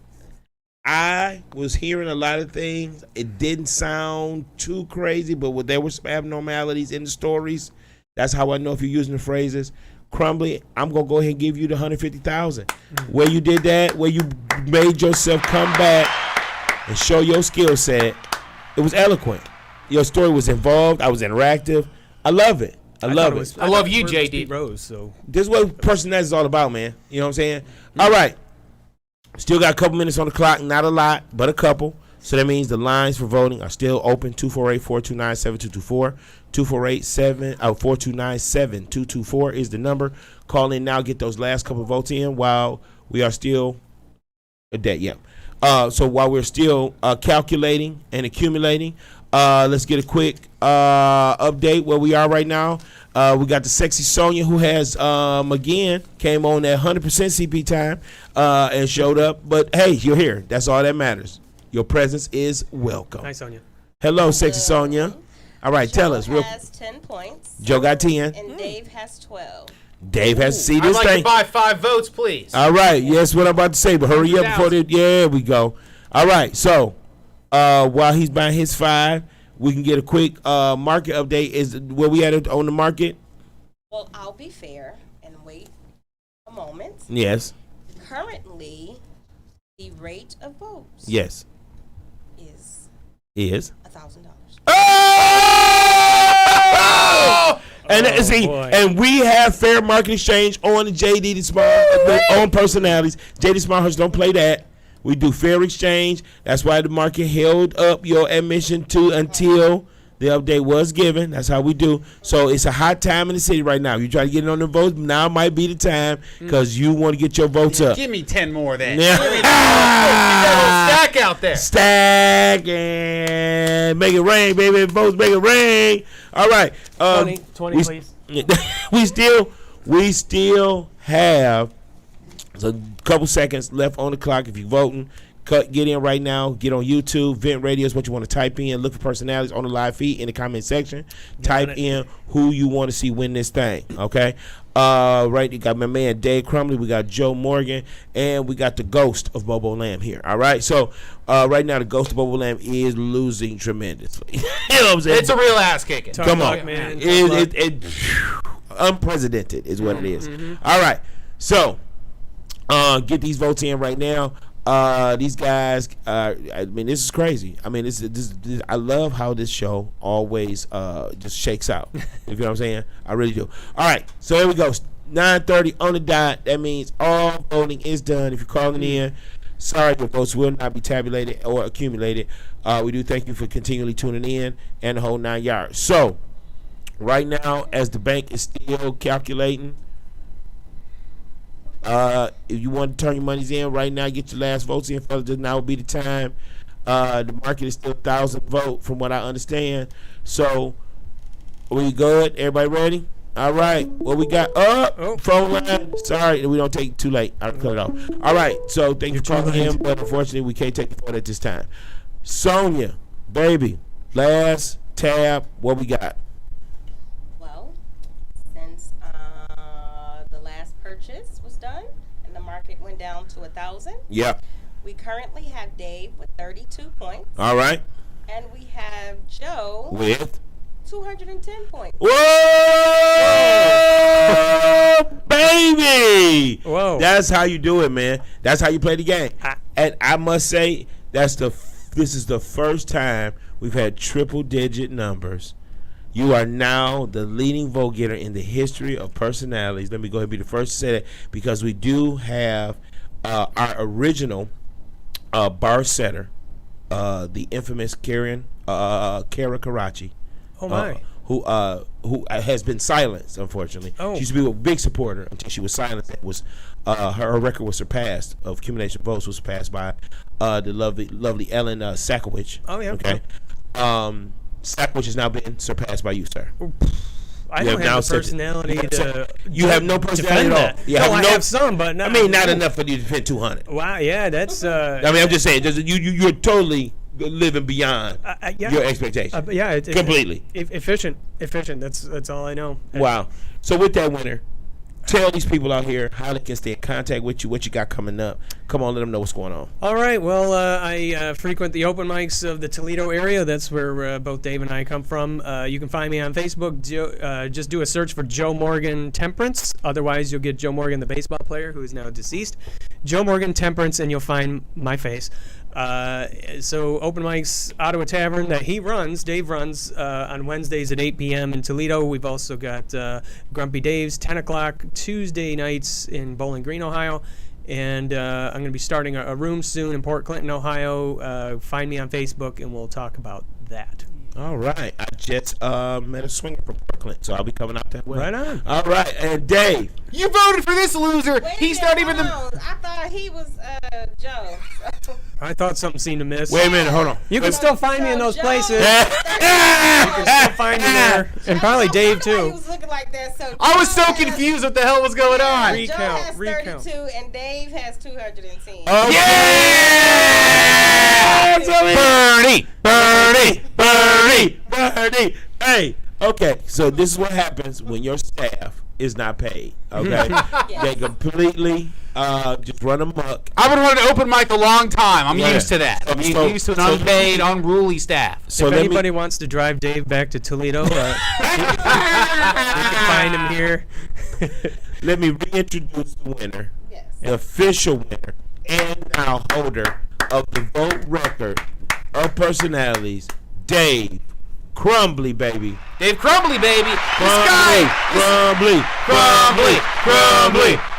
I was hearing a lot of things. It didn't sound too crazy, but there were some abnormalities in the stories. That's how I know if you're using the phrases. Crumblley, I'm gonna go ahead and give you the $150,000. Where you did that, where you made yourself come back and show your skill set. It was eloquent. Your story was involved. I was interactive. I love it. I love it. I love you, Word was JD. Pete Rose, so This is what personality is all about, man. You know what I'm saying? All right. Still got a couple minutes on the clock. Not a lot, but a couple. So that means the lines for voting are still open. 248-429-7224. 248-429-7224 is the number. Call in now. Get those last couple votes in while we are still a day. Yeah. So while we're still calculating and accumulating, let's get a quick update where we are right now. We got the sexy Sonya who has again came on at 100% CP time and showed up. But hey, you're here. That's all that matters. Your presence is welcome. hi, Sonia. Hello, sexy Sonya. All right, tell us. Joe has 10 points. Joe got 10. And Dave has 12. Dave has to see I'd this like thing. to buy 5 votes, please. All right, yes, what I'm about to say, but hurry up before the. Yeah, we go. All right, so while he's buying his 5, we can get a quick market update. Is where we at on the market? Well, I'll be fair and wait a moment. Yes. Currently, the rate of votes Yes. is $1,000. $1,000. Oh! And see, boy. and we have fair market exchange on the JD the Small on personalities. JD Smallhurst don't play that. We do fair exchange. That's why the market held up your admission to until the update was given. That's how we do. So it's a hot time in the city right now. You try to get in on the votes. Now might be the time because you want to get your votes up. Give me 10 more then. Yeah. Give me that little stack out there. Stack and make it rain, baby. Votes make it rain. All right. 20, we, please. we still have a couple seconds left on the clock. If you're voting, get in right now. Get on YouTube. Vent Radio is what you want to type in. Look for personalities on the live feed in the comment section. Type in who you want to see win this thing. Okay. Right, you got my man Dave Crumblley, we got Joe Morgan, and we got the ghost of Bobo Lamb here. All right, so right now the ghost of Bobo Lamb is losing tremendously. You know what I'm saying? It's a real ass kicking. Come luck, on, man. unprecedented is what it is. All right, so get these votes in right now. These guys, I mean, this is crazy. I mean, this I love how this show always just shakes out. You know what I'm saying? I really do. All right, so here we go. 9:30 on the dot. That means all voting is done. If you're calling in, sorry, your votes will not be tabulated or accumulated. We do thank you for continually tuning in and the whole 9 yards. So, right now, as the bank is still calculating, if you want to turn your monies in right now, get your last votes in, fellas. Now would be the time. The market is still 1,000 vote, from what I understand. So, we good? Everybody ready? All right. What we got? Phone line. Sorry, we don't take it too late. I'll cut it off. All right. So, thank you for calling in, but unfortunately, we can't take the phone at this time. Sonia, baby, last tab. What we got? Well, since the last purchase was done and the market went down to 1,000, Yeah. we currently have Dave with 32 points, All right. and we have Joe With 210 points. whoa, baby! Whoa. That's how you do it, man. That's how you play the game. And I must say, this is the first time we've had triple-digit numbers. You are now the leading vote getter in the history of personalities. Let me go ahead and be the first to say that, because we do have our original bar setter, the infamous Kara Karachi. Oh my. Who has been silenced, unfortunately. Oh. She used to be a big supporter until she was silenced. It was her record was surpassed of accumulation of votes was surpassed by the lovely Ellen Sakowicz. Oh, yeah. Okay. Sakowicz has now been surpassed by you, sir. I You don't now have the said- personality to. You have no personality defend at all. that. You No, I no- have some, but I mean, not enough for you to defend 200. Wow, yeah, that's. I mean, I'm just saying, you're totally living beyond yeah. your expectations. Yeah, Completely. Efficient. That's all I know. Wow. So with that, winner, tell these people out here how they can stay in contact with you, what you got coming up. Come on, let them know what's going on. All right. Well, I frequent the open mics of the Toledo area. That's where both Dave and I come from. You can find me on Facebook. Just do a search for Joe Morgan Temperance. Otherwise, you'll get Joe Morgan, the baseball player, who is now deceased. Joe Morgan Temperance, and you'll find my face. So open mics, Ottawa Tavern, that Dave runs on Wednesdays at 8 p.m. in Toledo. We've also got Grumpy Dave's 10 o'clock Tuesday nights in Bowling Green, Ohio. And I'm going to be starting a room soon in Port Clinton, Ohio. Find me on Facebook, and we'll talk about that. All right. I just met a swinger from Port Clinton, so I'll be coming out that way. Right on. All right. And Dave. You voted for this loser. He's not even the. I thought he was Joe. I thought something seemed to miss. Wait a minute. Hold on. You can still find me in those Joe- places. You can still find me there. And probably Dave, He too. was looking like that. So I was so Joe has- confused what the hell was going on. Recount, Joe has recount. 32 and Dave has 210. Oh, Yeah! Bernie. Hey. Okay. So this is what happens when your staff is not paid. Okay. They completely just run amok. I've been running open mic a long time. I'm Yeah. used to that. I'm So- used to an so- unpaid, unruly staff. So If let anybody wants to drive Dave back to Toledo, you can find him here. let me reintroduce the winner, Yes. the official winner, and now holder of the vote record of personalities, Dave Crumblley, baby. Dave Crumblley, baby.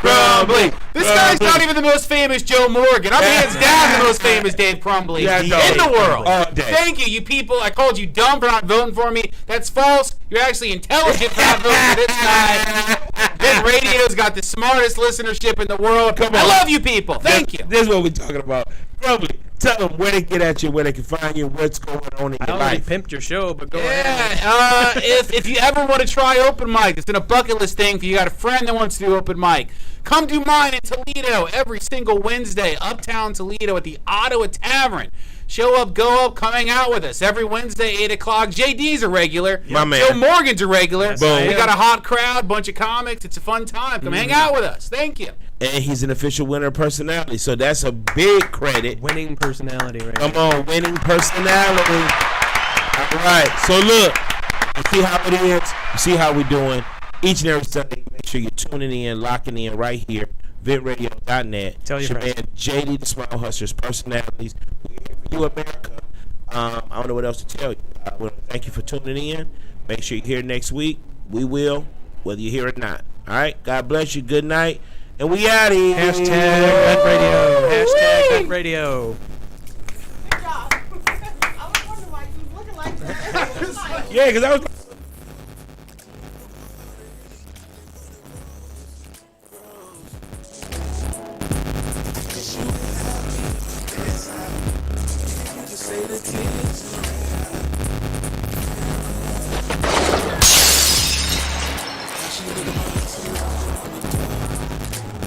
Crumblley. This guy's not even the most famous Joe Morgan. I'm hands down the most famous Dave Crumblley Yeah, in no, the world. all day. Thank you people. I called you dumb for not voting for me. That's false. You're actually intelligent for not voting for this guy. This radio's got the smartest listenership in the world. Come I on. love you people. Thank you. This is what we're talking about. Crumblley, tell them where they get at you, where they can find you, what's going on in I your already life. pimped your show, but go ahead. Yeah, if you ever want to try open mic, it's been a bucket list thing for you. You got a friend that wants to do open mic. Come do mine in Toledo every single Wednesday, uptown Toledo at the Ottawa Tavern. Show up, go up, coming out with us every Wednesday, 8 o'clock. JD's a regular. My man. Joe Morgan's a regular. Yes, I We am. got a hot crowd, bunch of comics. It's a fun time. Come hang out with us. Thank you. And he's an official winner of personality, so that's a big credit. Winning personality, right? Come on, winning personality. All right, so look, you see how it is. You see how we're doing. Each and every Sunday, make sure you're tuning in, locking in right here, vidradio.net. Tell your It's friends. man JD the Smile Hustlers, personalities. We're here for you, America. I don't know what else to tell you. I want to thank you for tuning in. Make sure you're here next week. We will, whether you're here or not. All right, God bless you. Good night. And we out here. Hashtag Vet Radio. Hashtag Vet Radio. Good job. I was wondering why you was looking like that. Yeah, because I was. Say the kids.